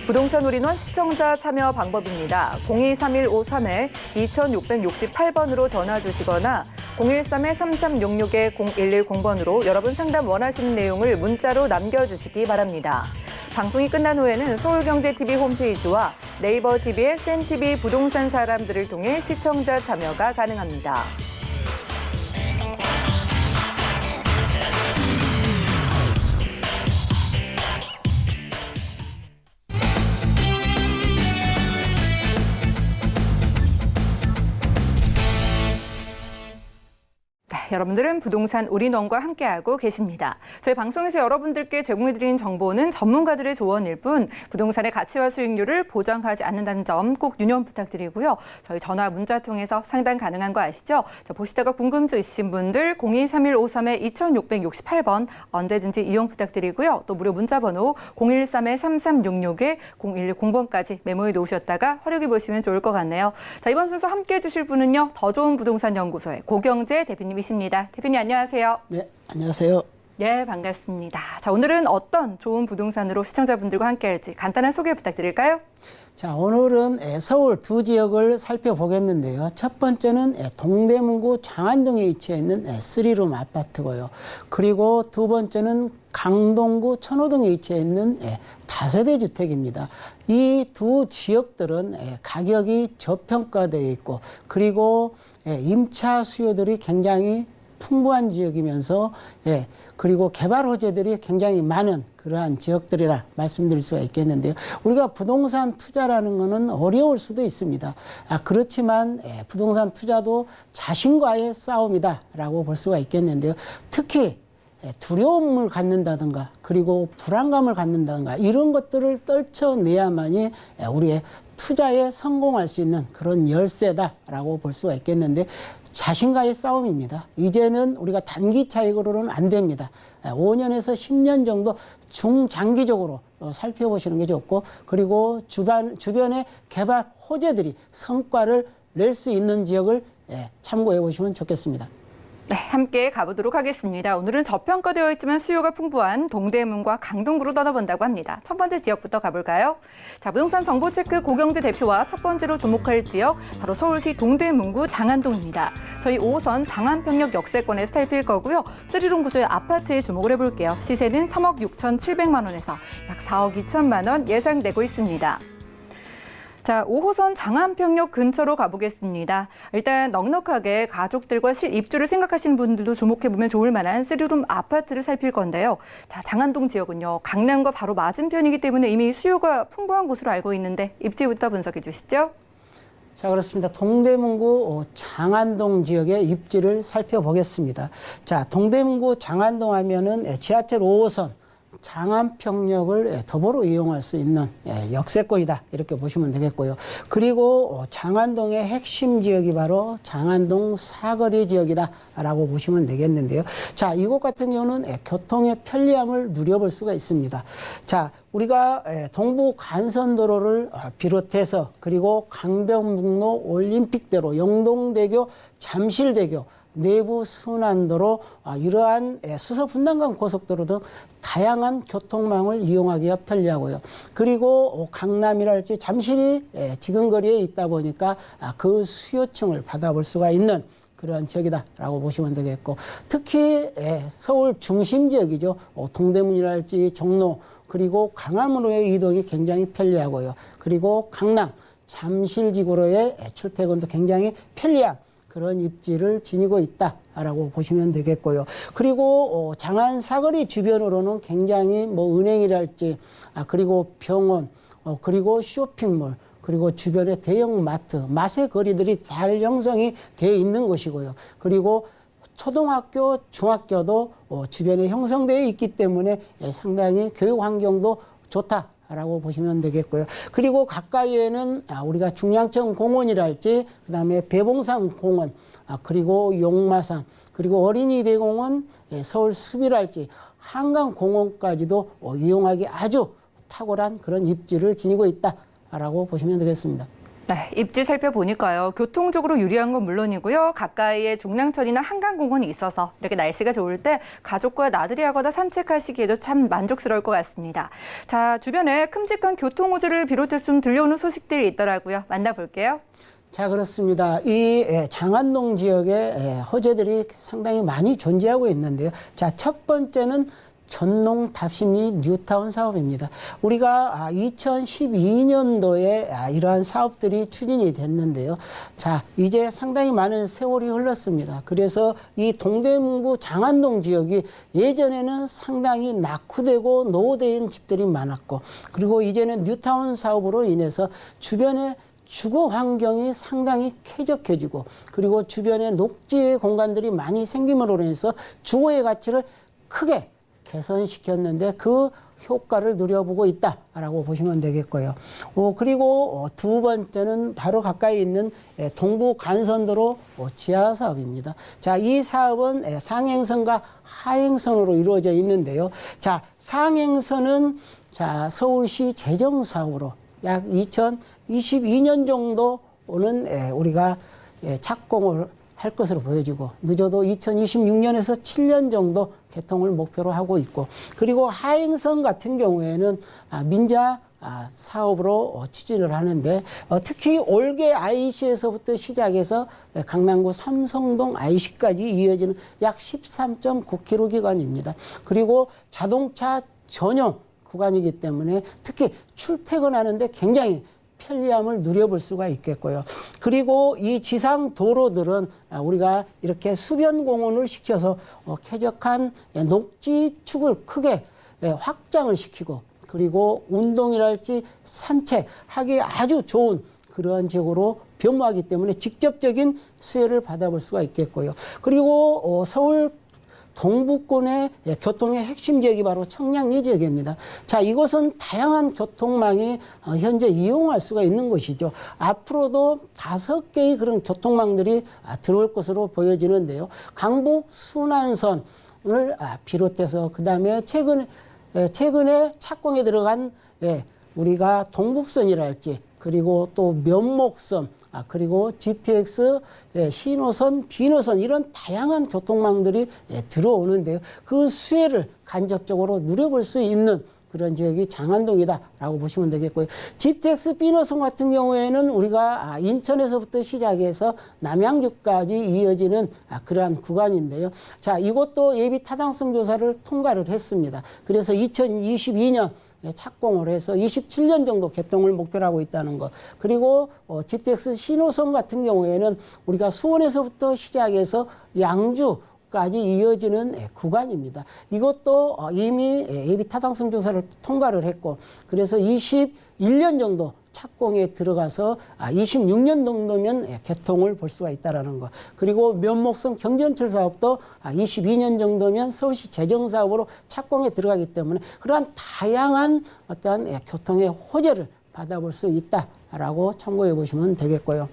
부동산 올인원 시청자 참여 방법입니다. 023153-2668번으로 전화 주시거나 013-3366-0110번으로 여러분 상담 원하시는 내용을 문자로 남겨주시기 바랍니다. 방송이 끝난 후에는 서울경제TV 홈페이지와 네이버 TV의 SNTV 부동산 사람들을 통해 시청자 참여가 가능합니다. 여러분들은 부동산 올인원과 함께하고 계십니다. 저희 방송에서 여러분들께 제공해드린 정보는 전문가들의 조언일 뿐 부동산의 가치와 수익률을 보장하지 않는다는 점 꼭 유념 부탁드리고요. 저희 전화 문자 통해서 상담 가능한 거 아시죠? 보시다가 궁금증 있으신 분들 023153-2668번 언제든지 이용 부탁드리고요. 또 무료 문자 번호 013-3366-0110번까지 메모해 놓으셨다가 활용해 보시면 좋을 것 같네요. 자, 이번 순서 함께해 주실 분은요. 더 좋은 부동산 연구소의 고경재 대표님이십니다. 대표님 안녕하세요.
네, 안녕하세요.
네, 반갑습니다. 자, 오늘은 어떤 좋은 부동산으로 시청자분들과 함께할지 간단한 소개 부탁드릴까요?
자, 오늘은 서울 두 지역을 살펴보겠는데요. 첫 번째는 동대문구 장안동에 위치해 있는 3룸 아파트고요. 그리고 두 번째는 강동구 천호동에 위치해 있는 다세대 주택입니다. 이 두 지역들은 가격이 저평가되어 있고, 그리고 임차 수요들이 굉장히 풍부한 지역이면서 그리고 개발 호재들이 굉장히 많은 그러한 지역들이라 말씀드릴 수가 있겠는데요. 우리가 부동산 투자라는 것은 어려울 수도 있습니다. 그렇지만 부동산 투자도 자신과의 싸움이다라고 볼 수가 있겠는데요. 특히 두려움을 갖는다든가 그리고 불안감을 갖는다든가 이런 것들을 떨쳐내야만이 우리의 투자에 성공할 수 있는 그런 열쇠다라고 볼 수가 있겠는데, 자신과의 싸움입니다. 이제는 우리가 단기 차익으로는 안 됩니다. 5년에서 10년 정도 중장기적으로 살펴보시는 게 좋고, 그리고 주변의 개발 호재들이 성과를 낼 수 있는 지역을 참고해 보시면 좋겠습니다.
네, 함께 가보도록 하겠습니다. 오늘은 저평가되어 있지만 수요가 풍부한 동대문과 강동구로 떠나본다고 합니다. 첫 번째 지역부터 가볼까요? 자, 부동산 정보체크 고경재 대표와 첫 번째로 주목할 지역, 바로 서울시 동대문구 장안동입니다. 저희 5호선 장안평역 역세권에서 살필 거고요. 3룸 구조의 아파트에 주목을 해볼게요. 시세는 3억 6,700만 원에서 약 4억 2천만 원 예상되고 있습니다. 자, 5호선 장안평역 근처로 가보겠습니다. 일단 넉넉하게 가족들과 실입주를 생각하시는 분들도 주목해보면 좋을 만한 3룸 아파트를 살필 건데요. 자, 장안동 지역은요, 강남과 바로 맞은편이기 때문에 이미 수요가 풍부한 곳으로 알고 있는데 입지부터 분석해 주시죠.
자, 그렇습니다. 동대문구 장안동 지역의 입지를 살펴보겠습니다. 자, 동대문구 장안동 하면은 지하철 5호선 장안평역을 더불어 이용할 수 있는 역세권이다, 이렇게 보시면 되겠고요. 그리고 장안동의 핵심 지역이 바로 장안동 사거리 지역이다라고 보시면 되겠는데요. 자, 이곳 같은 경우는 교통의 편리함을 누려볼 수가 있습니다. 자, 우리가 동부 간선도로를 비롯해서 그리고 강변북로, 올림픽대로, 영동대교, 잠실대교, 내부 순환도로, 이러한 수서분당간 고속도로 등 다양한 교통망을 이용하기가 편리하고요. 그리고 강남이랄지 잠실이 지근거리에 있다 보니까 그 수요층을 받아볼 수가 있는 그러한 지역이다라고 보시면 되겠고, 특히 서울 중심 지역이죠. 동대문이랄지 종로, 그리고 강암으로의 이동이 굉장히 편리하고요. 그리고 강남, 잠실지구로의 출퇴근도 굉장히 편리한 그런 입지를 지니고 있다라고 보시면 되겠고요. 그리고 장안 사거리 주변으로는 굉장히 은행이랄지, 그리고 병원, 그리고 쇼핑몰, 그리고 주변에 대형 마트, 맛의 거리들이 잘 형성이 되어 있는 곳이고요. 그리고 초등학교, 중학교도 주변에 형성되어 있기 때문에 상당히 교육 환경도 좋다라고 보시면 되겠고요. 그리고 가까이에는 우리가 중량천 공원이랄지, 그다음에 배봉산 공원, 그리고 용마산, 그리고 어린이대공원, 서울 숲이랄지 한강공원까지도 이용하기 아주 탁월한 그런 입지를 지니고 있다라고 보시면 되겠습니다.
네, 입지 살펴보니까요. 교통적으로 유리한 건 물론이고요. 가까이에 중랑천이나 한강공원이 있어서 이렇게 날씨가 좋을 때 가족과 나들이 하거나 산책하시기에도 참 만족스러울 것 같습니다. 자, 주변에 큼직한 교통호재를 비롯해서 좀 들려오는 소식들이 있더라고요. 만나볼게요.
자, 그렇습니다. 이 장안동 지역에 호재들이 상당히 많이 존재하고 있는데요. 자, 첫 번째는 전농 답심리 뉴타운 사업입니다. 우리가 2012년도에 이러한 사업들이 추진이 됐는데요. 자, 이제 상당히 많은 세월이 흘렀습니다. 그래서 이 동대문구 장안동 지역이 예전에는 상당히 낙후되고 노후된 집들이 많았고, 그리고 이제는 뉴타운 사업으로 인해서 주변에 주거 환경이 상당히 쾌적해지고, 그리고 주변에 녹지 공간들이 많이 생김으로 인해서 주거의 가치를 크게 개선시켰는데 그 효과를 누려보고 있다라고 보시면 되겠고요. 그리고 두 번째는 바로 가까이 있는 동부 간선도로 지하 사업입니다. 자, 이 사업은 상행선과 하행선으로 이루어져 있는데요. 자, 상행선은 서울시 재정 사업으로 약 2022년 정도는 우리가 착공을 할 것으로 보여지고 늦어도 2026년에서 7년 정도 개통을 목표로 하고 있고 그리고 하행선 같은 경우에는 민자 사업으로 추진을 하는데 특히 올개 IC에서부터 시작해서 강남구 삼성동 IC까지 이어지는 약 13.9km 기간입니다. 그리고 자동차 전용 구간이기 때문에 특히 출퇴근하는데 굉장히 편리함을 누려볼 수가 있겠고요. 그리고 이 지상 도로들은 우리가 이렇게 수변 공원을 시켜서 쾌적한 녹지축을 크게 확장을 시키고 그리고 운동이랄지 산책하기 아주 좋은 그러한 지역으로 변모하기 때문에 직접적인 수혜를 받아볼 수가 있겠고요. 그리고 서울 동부권의 교통의 핵심 지역이 바로 청량리 지역입니다. 자, 이곳은 다양한 교통망이 현재 이용할 수가 있는 곳이죠. 앞으로도 5개의 그런 교통망들이 들어올 것으로 보여지는데요. 강북 순환선을 비롯해서 그다음에 최근에 착공에 들어간 우리가 동북선이랄지 그리고 또 면목선 그리고 GTX 신호선, 비노선 이런 다양한 교통망들이 들어오는데요. 그 수혜를 간접적으로 누려볼 수 있는 그런 지역이 장안동이다라고 보시면 되겠고요. GTX 비노선 같은 경우에는 우리가 인천에서부터 시작해서 남양주까지 이어지는 그러한 구간인데요. 자, 이것도 예비 타당성 조사를 통과를 했습니다. 그래서 2022년 착공을 해서 27년 정도 개통을 목표로 하고 있다는 것. 그리고 GTX 신호선 같은 경우에는 우리가 수원에서부터 시작해서 양주까지 이어지는 구간입니다. 이것도 이미 예비 타당성 조사를 통과를 했고 그래서 21년 정도 착공에 들어가서 26년 정도면 개통을 볼 수가 있다는 것. 그리고 면목선 경전철 사업도 22년 정도면 서울시 재정사업으로 착공에 들어가기 때문에 그러한 다양한 어떠한 교통의 호재를 받아볼 수 있다라고 참고해 보시면 되겠고요.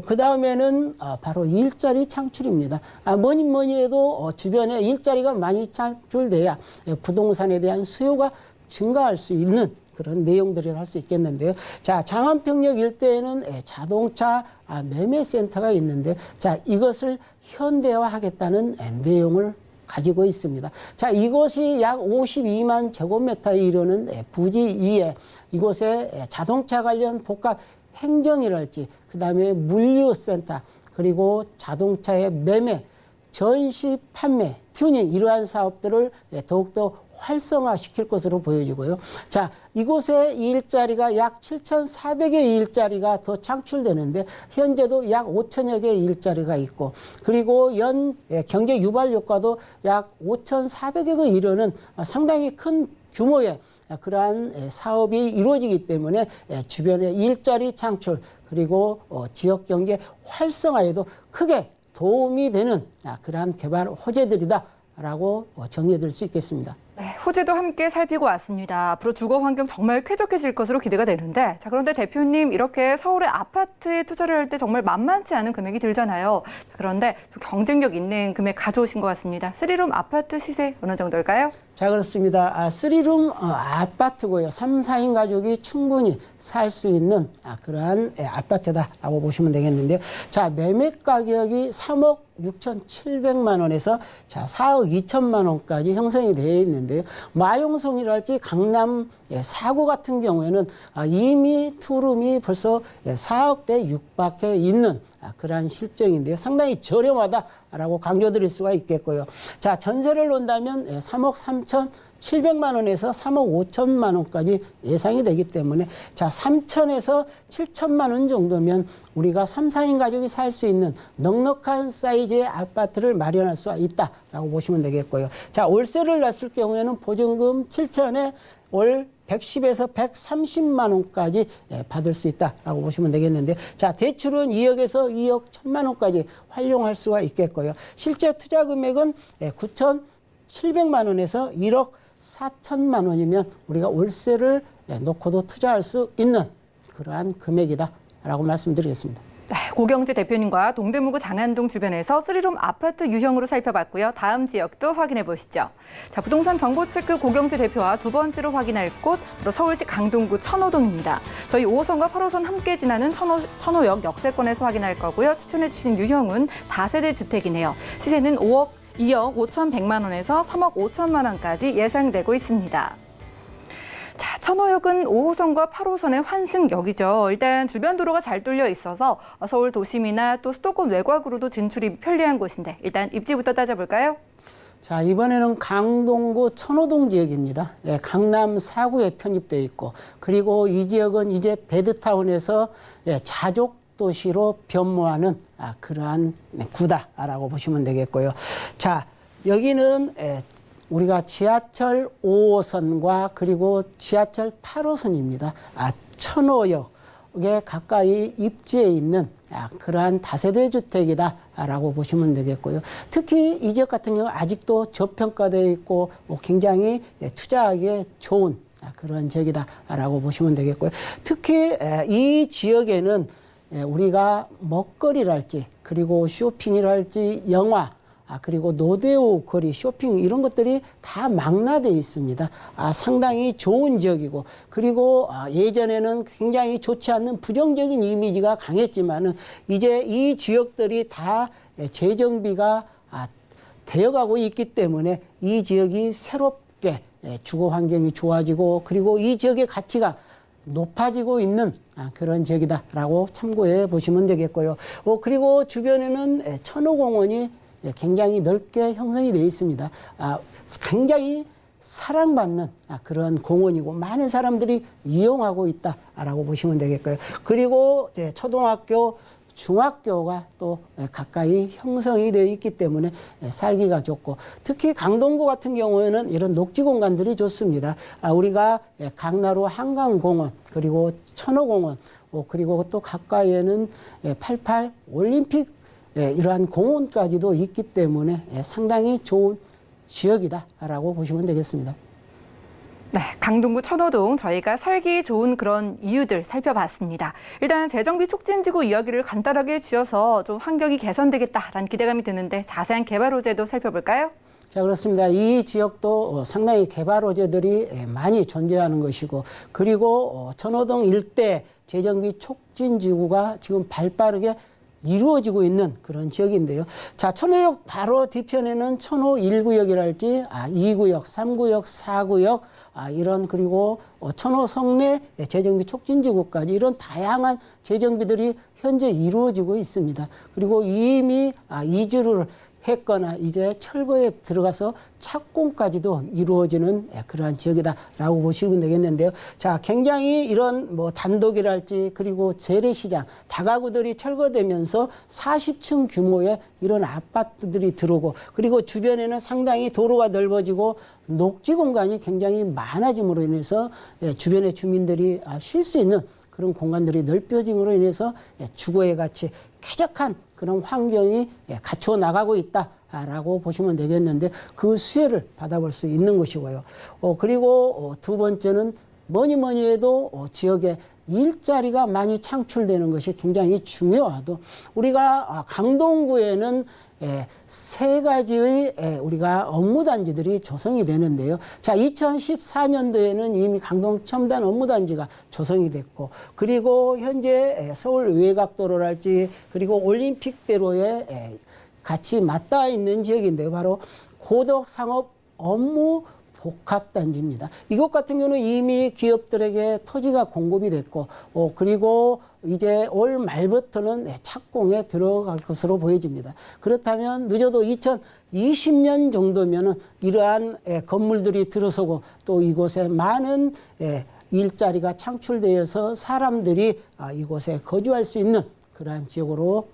그 다음에는 바로 일자리 창출입니다. 뭐니 해도 주변에 일자리가 많이 창출돼야 부동산에 대한 수요가 증가할 수 있는 그런 내용들을 할 수 있겠는데요. 자, 장안평역 일대에는 자동차 매매센터가 있는데 자, 이것을 현대화하겠다는 내용을 가지고 있습니다. 자, 이곳이 약 52만 제곱미터에 이르는 부지 2에 이곳에 자동차 관련 복합 행정이랄지 그다음에 물류센터 그리고 자동차의 매매, 전시, 판매, 튜닝 이러한 사업들을 더욱더 활성화시킬 것으로 보여지고요. 자, 이곳에 일자리가 약 7,400여 일자리가 더 창출되는데 현재도 약 5천여 개의 일자리가 있고 그리고 경제 유발 효과도 약 5,400여가 이르는 상당히 큰 규모의 그러한 사업이 이루어지기 때문에 주변의 일자리 창출 그리고 지역 경제 활성화에도 크게 도움이 되는 그러한 개발 호재들이다라고 정리해드릴 수 있겠습니다.
네, 호재도 함께 살피고 왔습니다. 앞으로 주거 환경 정말 쾌적해질 것으로 기대가 되는데 자, 그런데 대표님 이렇게 서울의 아파트에 투자를 할 때 정말 만만치 않은 금액이 들잖아요. 그런데 좀 경쟁력 있는 금액 가져오신 것 같습니다. 3룸 아파트 시세 어느 정도일까요?
자, 그렇습니다. 3룸 아파트고요. 3, 4인 가족이 충분히 살 수 있는 그러한 아파트다라고 보시면 되겠는데요. 자, 매매 가격이 3억 6,700만 원에서 자, 4억 2천만 원까지 형성이 되어 있는데요. 마용성이랄지 강남 4구 같은 경우에는 이미 투룸이 벌써 4억대 육박해 있는 그러한 실정인데요. 상당히 저렴하다라고 강조드릴 수가 있겠고요. 자, 전세를 놓는다면 3억 3,700만 원에서 3억 5천만 원까지 예상이 되기 때문에 자, 3천에서 7천만 원 정도면 우리가 3, 4인 가족이 살 수 있는 넉넉한 사이즈의 아파트를 마련할 수가 있다라고 보시면 되겠고요. 자, 월세를 냈을 경우에는 보증금 7천에 월 110에서 130만 원까지 받을 수 있다라고 보시면 되겠는데 자, 대출은 2억에서 2억 1천만 원까지 활용할 수가 있겠고요. 실제 투자 금액은 9,700만 원에서 1억 4천만 원이면 우리가 월세를 놓고도 투자할 수 있는 그러한 금액이다라고 말씀드리겠습니다.
고경재 대표님과 동대문구 장안동 주변에서 3룸 아파트 유형으로 살펴봤고요. 다음 지역도 확인해 보시죠. 자, 부동산 정보체크 고경재 대표와 두 번째로 확인할 곳, 바로 서울시 강동구 천호동입니다. 저희 5호선과 8호선 함께 지나는 천호역 역세권에서 확인할 거고요. 추천해 주신 유형은 다세대 주택이네요. 시세는 2억 5,100만 원에서 3억 5천만 원까지 예상되고 있습니다. 자, 천호역은 5호선과 8호선의 환승역이죠. 일단 주변 도로가 잘 뚫려 있어서 서울 도심이나 또 수도권 외곽으로도 진출이 편리한 곳인데 일단 입지부터 따져볼까요?
자, 이번에는 강동구 천호동 지역입니다. 예, 강남 4구에 편입되어 있고, 그리고 이 지역은 이제 베드타운에서 자족 도시로 변모하는 그러한 구다라고 보시면 되겠고요. 자, 여기는 우리가 지하철 5호선과 그리고 지하철 8호선입니다. 천호역에 가까이 입지에 있는 그러한 다세대 주택이다라고 보시면 되겠고요. 특히 이 지역 같은 경우 아직도 저평가되어 있고 굉장히 투자하기에 좋은 그런 지역이다라고 보시면 되겠고요. 특히 이 지역에는 우리가 먹거리랄지 그리고 쇼핑이랄지 영화 그리고 노대오 거리, 쇼핑 이런 것들이 다 망라되어 있습니다. 상당히 좋은 지역이고, 그리고 예전에는 굉장히 좋지 않는 부정적인 이미지가 강했지만은 이제 이 지역들이 다 재정비가 되어가고 있기 때문에 이 지역이 새롭게 주거 환경이 좋아지고, 그리고 이 지역의 가치가 높아지고 있는 그런 지역이다라고 참고해 보시면 되겠고요. 그리고 주변에는 천호공원이 굉장히 넓게 형성이 되어 있습니다. 굉장히 사랑받는 그런 공원이고 많은 사람들이 이용하고 있다라고 보시면 되겠고요. 그리고 초등학교, 중학교가 또 가까이 형성이 되어 있기 때문에 살기가 좋고, 특히 강동구 같은 경우에는 이런 녹지 공간들이 좋습니다. 우리가 강나루 한강공원, 그리고 천호공원, 그리고 또 가까이에는 88 올림픽 이러한 공원까지도 있기 때문에 상당히 좋은 지역이다라고 보시면 되겠습니다.
네, 강동구 천호동 저희가 살기 좋은 그런 이유들 살펴봤습니다. 일단 재정비 촉진지구 이야기를 간단하게 주셔서 좀 환경이 개선되겠다라는 기대감이 드는데 자세한 개발 호재도 살펴볼까요?
자, 그렇습니다. 이 지역도 상당히 개발 호재들이 많이 존재하는 것이고, 그리고 천호동 일대 재정비 촉진지구가 지금 발빠르게 이루어지고 있는 그런 지역인데요. 자, 천호역 바로 뒤편에는 천호 1구역이랄지 2구역, 3구역, 4구역 이런, 그리고 천호 성내 재정비 촉진지구까지 이런 다양한 재정비들이 현재 이루어지고 있습니다. 그리고 이미 이주를 했거나 이제 철거에 들어가서 착공까지도 이루어지는 그러한 지역이다라고 보시면 되겠는데요. 자, 굉장히 이런 단독이랄지 그리고 재래시장, 다가구들이 철거되면서 40층 규모의 이런 아파트들이 들어오고, 그리고 주변에는 상당히 도로가 넓어지고 녹지 공간이 굉장히 많아짐으로 인해서 주변의 주민들이 쉴 수 있는 그런 공간들이 넓혀짐으로 인해서 주거의 가치, 쾌적한 그런 환경이 갖추어 나가고 있다라고 보시면 되겠는데, 그 수혜를 받아볼 수 있는 것이고요. 그리고 두 번째는 뭐니 해도 지역에 일자리가 많이 창출되는 것이 굉장히 중요하도, 우리가 강동구에는 세 가지의 우리가 업무단지들이 조성이 되는데요. 자, 2014년도에는 이미 강동 첨단 업무단지가 조성이 됐고, 그리고 현재 서울 외곽도로랄지 그리고 올림픽대로에 같이 맞닿아 있는 지역인데요. 바로 고덕상업 업무 복합단지입니다. 이것 같은 경우는 이미 기업들에게 토지가 공급이 됐고, 그리고 이제 올 말부터는 착공에 들어갈 것으로 보여집니다. 그렇다면 늦어도 2020년 정도면은 이러한 건물들이 들어서고 또 이곳에 많은 일자리가 창출되어서 사람들이 이곳에 거주할 수 있는 그러한 지역으로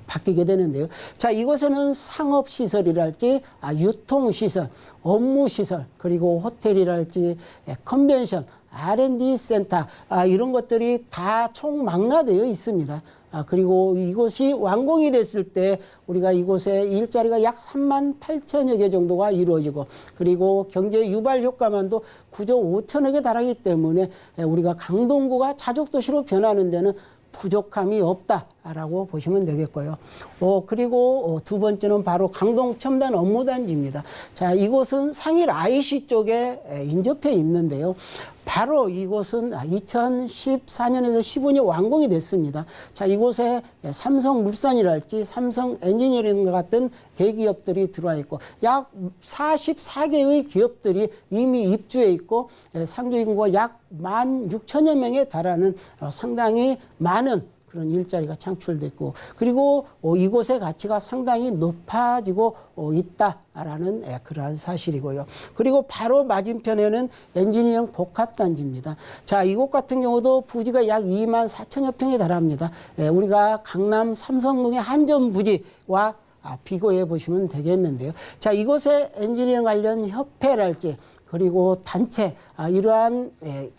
바뀌게 되는데요. 자, 이곳에는 상업시설이랄지 유통시설, 업무시설, 그리고 호텔이랄지 컨벤션, R&D 센터 이런 것들이 다 총망라되어 있습니다. 그리고 이곳이 완공이 됐을 때 우리가 이곳에 일자리가 약 3만 8천여 개 정도가 이루어지고, 그리고 경제 유발 효과만도 9조 5천억에 달하기 때문에 우리가 강동구가 자족도시로 변하는 데는 부족함이 없다라고 보시면 되겠고요. 그리고 두 번째는 바로 강동 첨단 업무단지입니다. 자, 이곳은 상일 IC 쪽에 인접해 있는데요. 바로 이곳은 2014년에서 15년 완공이 됐습니다. 자, 이곳에 삼성물산이랄지 삼성 엔지니어링 같은 대기업들이 들어와 있고 약 44개의 기업들이 이미 입주해 있고 상주 인구가 약 16,000여 명에 달하는 상당히 많은 그런 일자리가 창출됐고 그리고 이곳의 가치가 상당히 높아지고 있다라는 그러한 사실이고요. 그리고 바로 맞은편에는 엔지니어링 복합단지입니다. 자, 이곳 같은 경우도 부지가 약 24,000여 평에 달합니다. 우리가 강남 삼성동의 한전 부지와 비교해 보시면 되겠는데요. 자, 이곳에 엔지니어링 관련 협회랄지 그리고 단체 이러한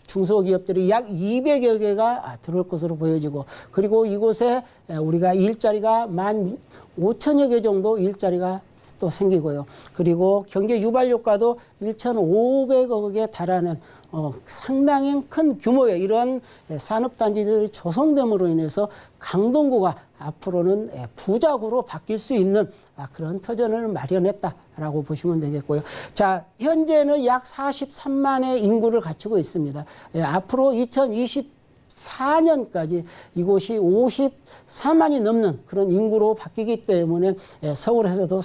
중소기업들이 약 200여 개가 들어올 것으로 보여지고 그리고 이곳에 우리가 일자리가 15,000여 개 정도 일자리가 또 생기고요. 그리고 경제 유발 효과도 1,500억에 달하는 상당히 큰 규모의 이러한 산업단지들이 조성됨으로 인해서 강동구가 앞으로는 부자구로 바뀔 수 있는 그런 터전을 마련했다라고 보시면 되겠고요. 자, 현재는 약 43만의 인구를 갖추고 있습니다. 앞으로 2024년까지 이곳이 54만이 넘는 그런 인구로 바뀌기 때문에 서울에서도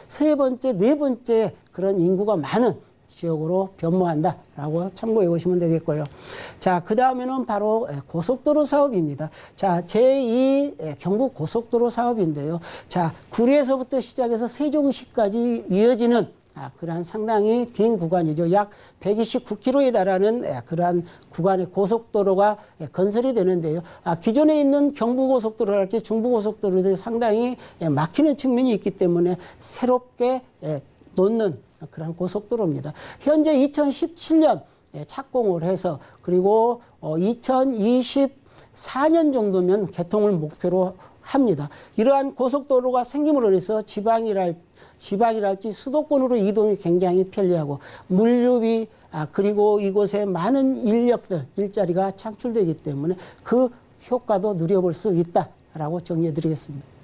세 번째, 네 번째 그런 인구가 많은 지역으로 변모한다라고 참고해 보시면 되겠고요. 자, 그 다음에는 바로 고속도로 사업입니다. 자, 제2 경북 고속도로 사업인데요. 자, 구리에서부터 시작해서 세종시까지 이어지는 그러한 상당히 긴 구간이죠. 약 129km에 달하는 그러한 구간의 고속도로가 건설이 되는데요. 기존에 있는 경부고속도로랄지 중부고속도로들이 상당히 막히는 측면이 있기 때문에 새롭게 놓는 그런 고속도로입니다. 현재 2017년 착공을 해서 그리고 2024년 정도면 개통을 목표로 합니다. 이러한 고속도로가 생김으로 해서 지방이랄지 수도권으로 이동이 굉장히 편리하고 물류비 그리고 이곳에 많은 인력들 일자리가 창출되기 때문에 그 효과도 누려볼 수 있다라고 정리해 드리겠습니다.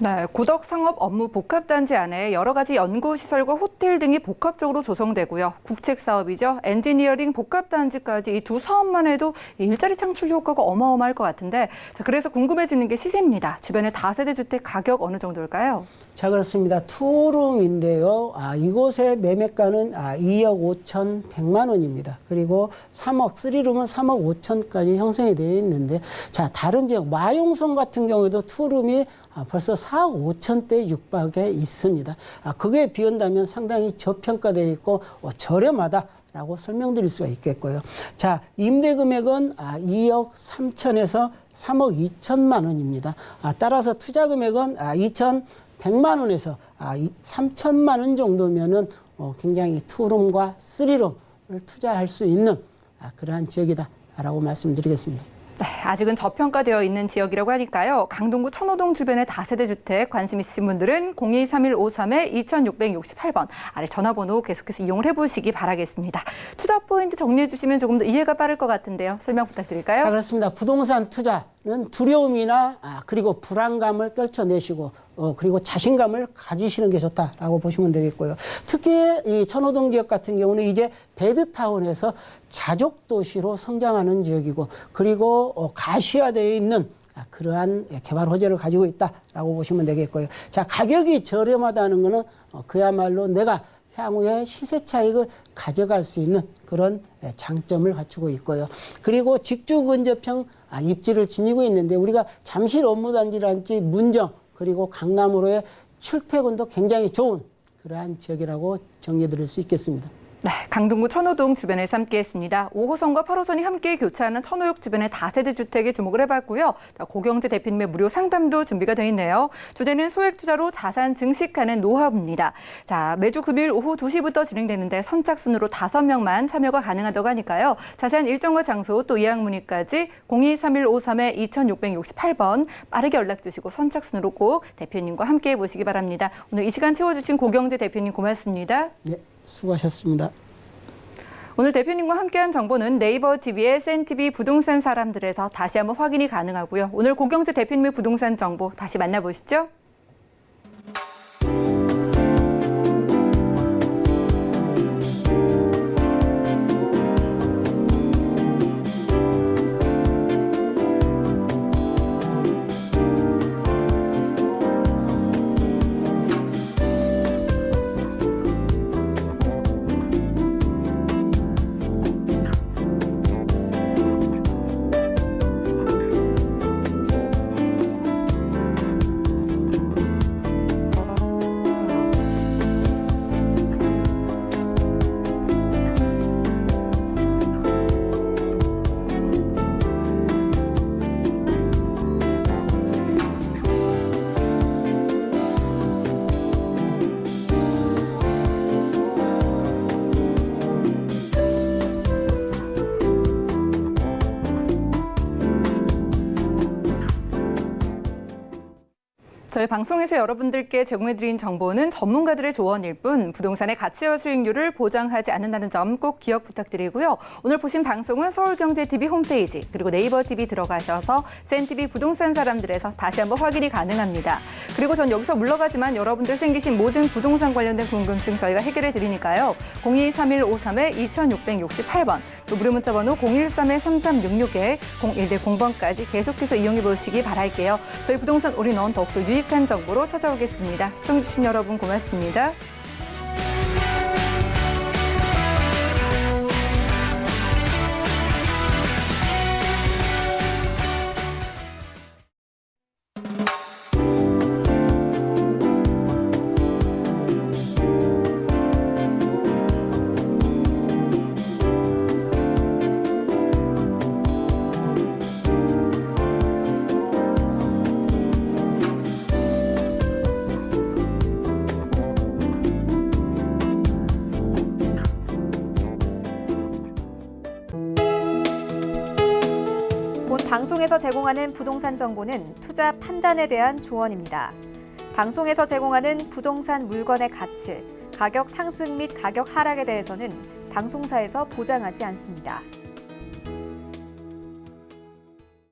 네, 고덕 상업 업무 복합단지 안에 여러 가지 연구시설과 호텔 등이 복합적으로 조성되고요. 국책 사업이죠. 엔지니어링 복합단지까지 이 두 사업만 해도 일자리 창출 효과가 어마어마할 것 같은데 자, 그래서 궁금해지는 게 시세입니다. 주변의 다세대 주택 가격 어느 정도일까요?
자, 그렇습니다. 투룸인데요. 이곳의 매매가는 2억 5,100만 원입니다. 그리고 3억, 3룸은 3억 5천까지 형성이 되어 있는데 자, 다른 지역 마용성 같은 경우에도 투룸이 벌써 4억 5천대 육박에 있습니다. 그게 비온다면 상당히 저평가되어 있고 저렴하다라고 설명드릴 수가 있겠고요. 자, 임대 금액은 2억 3천에서 3억 2천만 원입니다. 따라서 투자 금액은 2,100만 원에서 3천만 원 정도면은 굉장히 투룸과 쓰리룸을 투자할 수 있는 그러한 지역이다라고 말씀드리겠습니다.
네, 아직은 저평가되어 있는 지역이라고 하니까요. 강동구 천호동 주변의 다세대 주택 관심 있으신 분들은 023153-2668번 아래 전화번호 계속해서 이용을 해보시기 바라겠습니다. 투자 포인트 정리해 주시면 조금 더 이해가 빠를 것 같은데요. 설명 부탁드릴까요?
자, 그렇습니다. 부동산 투자는 두려움이나 그리고 불안감을 떨쳐내시고 그리고 자신감을 가지시는 게 좋다라고 보시면 되겠고요. 특히 이 천호동 지역 같은 경우는 이제 베드타운에서 자족 도시로 성장하는 지역이고 그리고 가시화되어 있는 그러한 개발 호재를 가지고 있다라고 보시면 되겠고요. 자, 가격이 저렴하다는 것은 그야말로 내가 향후에 시세 차익을 가져갈 수 있는 그런 장점을 갖추고 있고요. 그리고 직주 근접형 입지를 지니고 있는데 우리가 잠실 업무단지랄지 문정 그리고 강남으로의 출퇴근도 굉장히 좋은 그러한 지역이라고 정리해드릴 수 있겠습니다.
네, 강동구 천호동 주변에서 함께했습니다. 5호선과 8호선이 함께 교차하는 천호역 주변의 다세대 주택에 주목을 해봤고요. 고경재 대표님의 무료 상담도 준비가 되어 있네요. 주제는 소액 투자로 자산 증식하는 노하우입니다. 자, 매주 금요일 오후 2시부터 진행되는데 선착순으로 5명만 참여가 가능하다고 하니까요. 자세한 일정과 장소 또 예약 문의까지 023153-2668번 빠르게 연락 주시고 선착순으로 꼭 대표님과 함께해 보시기 바랍니다. 오늘 이 시간 채워주신 고경재 대표님 고맙습니다.
네, 수고하셨습니다.
오늘 대표님과 함께한 정보는 네이버 TV의 센TV 부동산 사람들에서 다시 한번 확인이 가능하고요. 오늘 고경재 대표님의 부동산 정보 다시 만나보시죠. 저희 방송에서 여러분들께 제공해드린 정보는 전문가들의 조언일 뿐 부동산의 가치와 수익률을 보장하지 않는다는 점 꼭 기억 부탁드리고요. 오늘 보신 방송은 서울경제TV 홈페이지 그리고 네이버 TV 들어가셔서 센TV 부동산 사람들에서 다시 한번 확인이 가능합니다. 그리고 전 여기서 물러가지만 여러분들 생기신 모든 부동산 관련된 궁금증 저희가 해결해 드리니까요. 023153-2668번 또 무료 문자 번호 013-3366에 01-0번까지 계속해서 이용해 보시기 바랄게요. 저희 부동산 올인원 더욱더 유익한 정보로 찾아오겠습니다. 시청해주신 여러분 고맙습니다.
본 방송에서 제공하는 부동산 정보는 투자 판단에 대한 조언입니다. 방송에서 제공하는 부동산 물건의 가치, 가격 상승 및 가격 하락에 대해서는 방송사에서 보장하지 않습니다.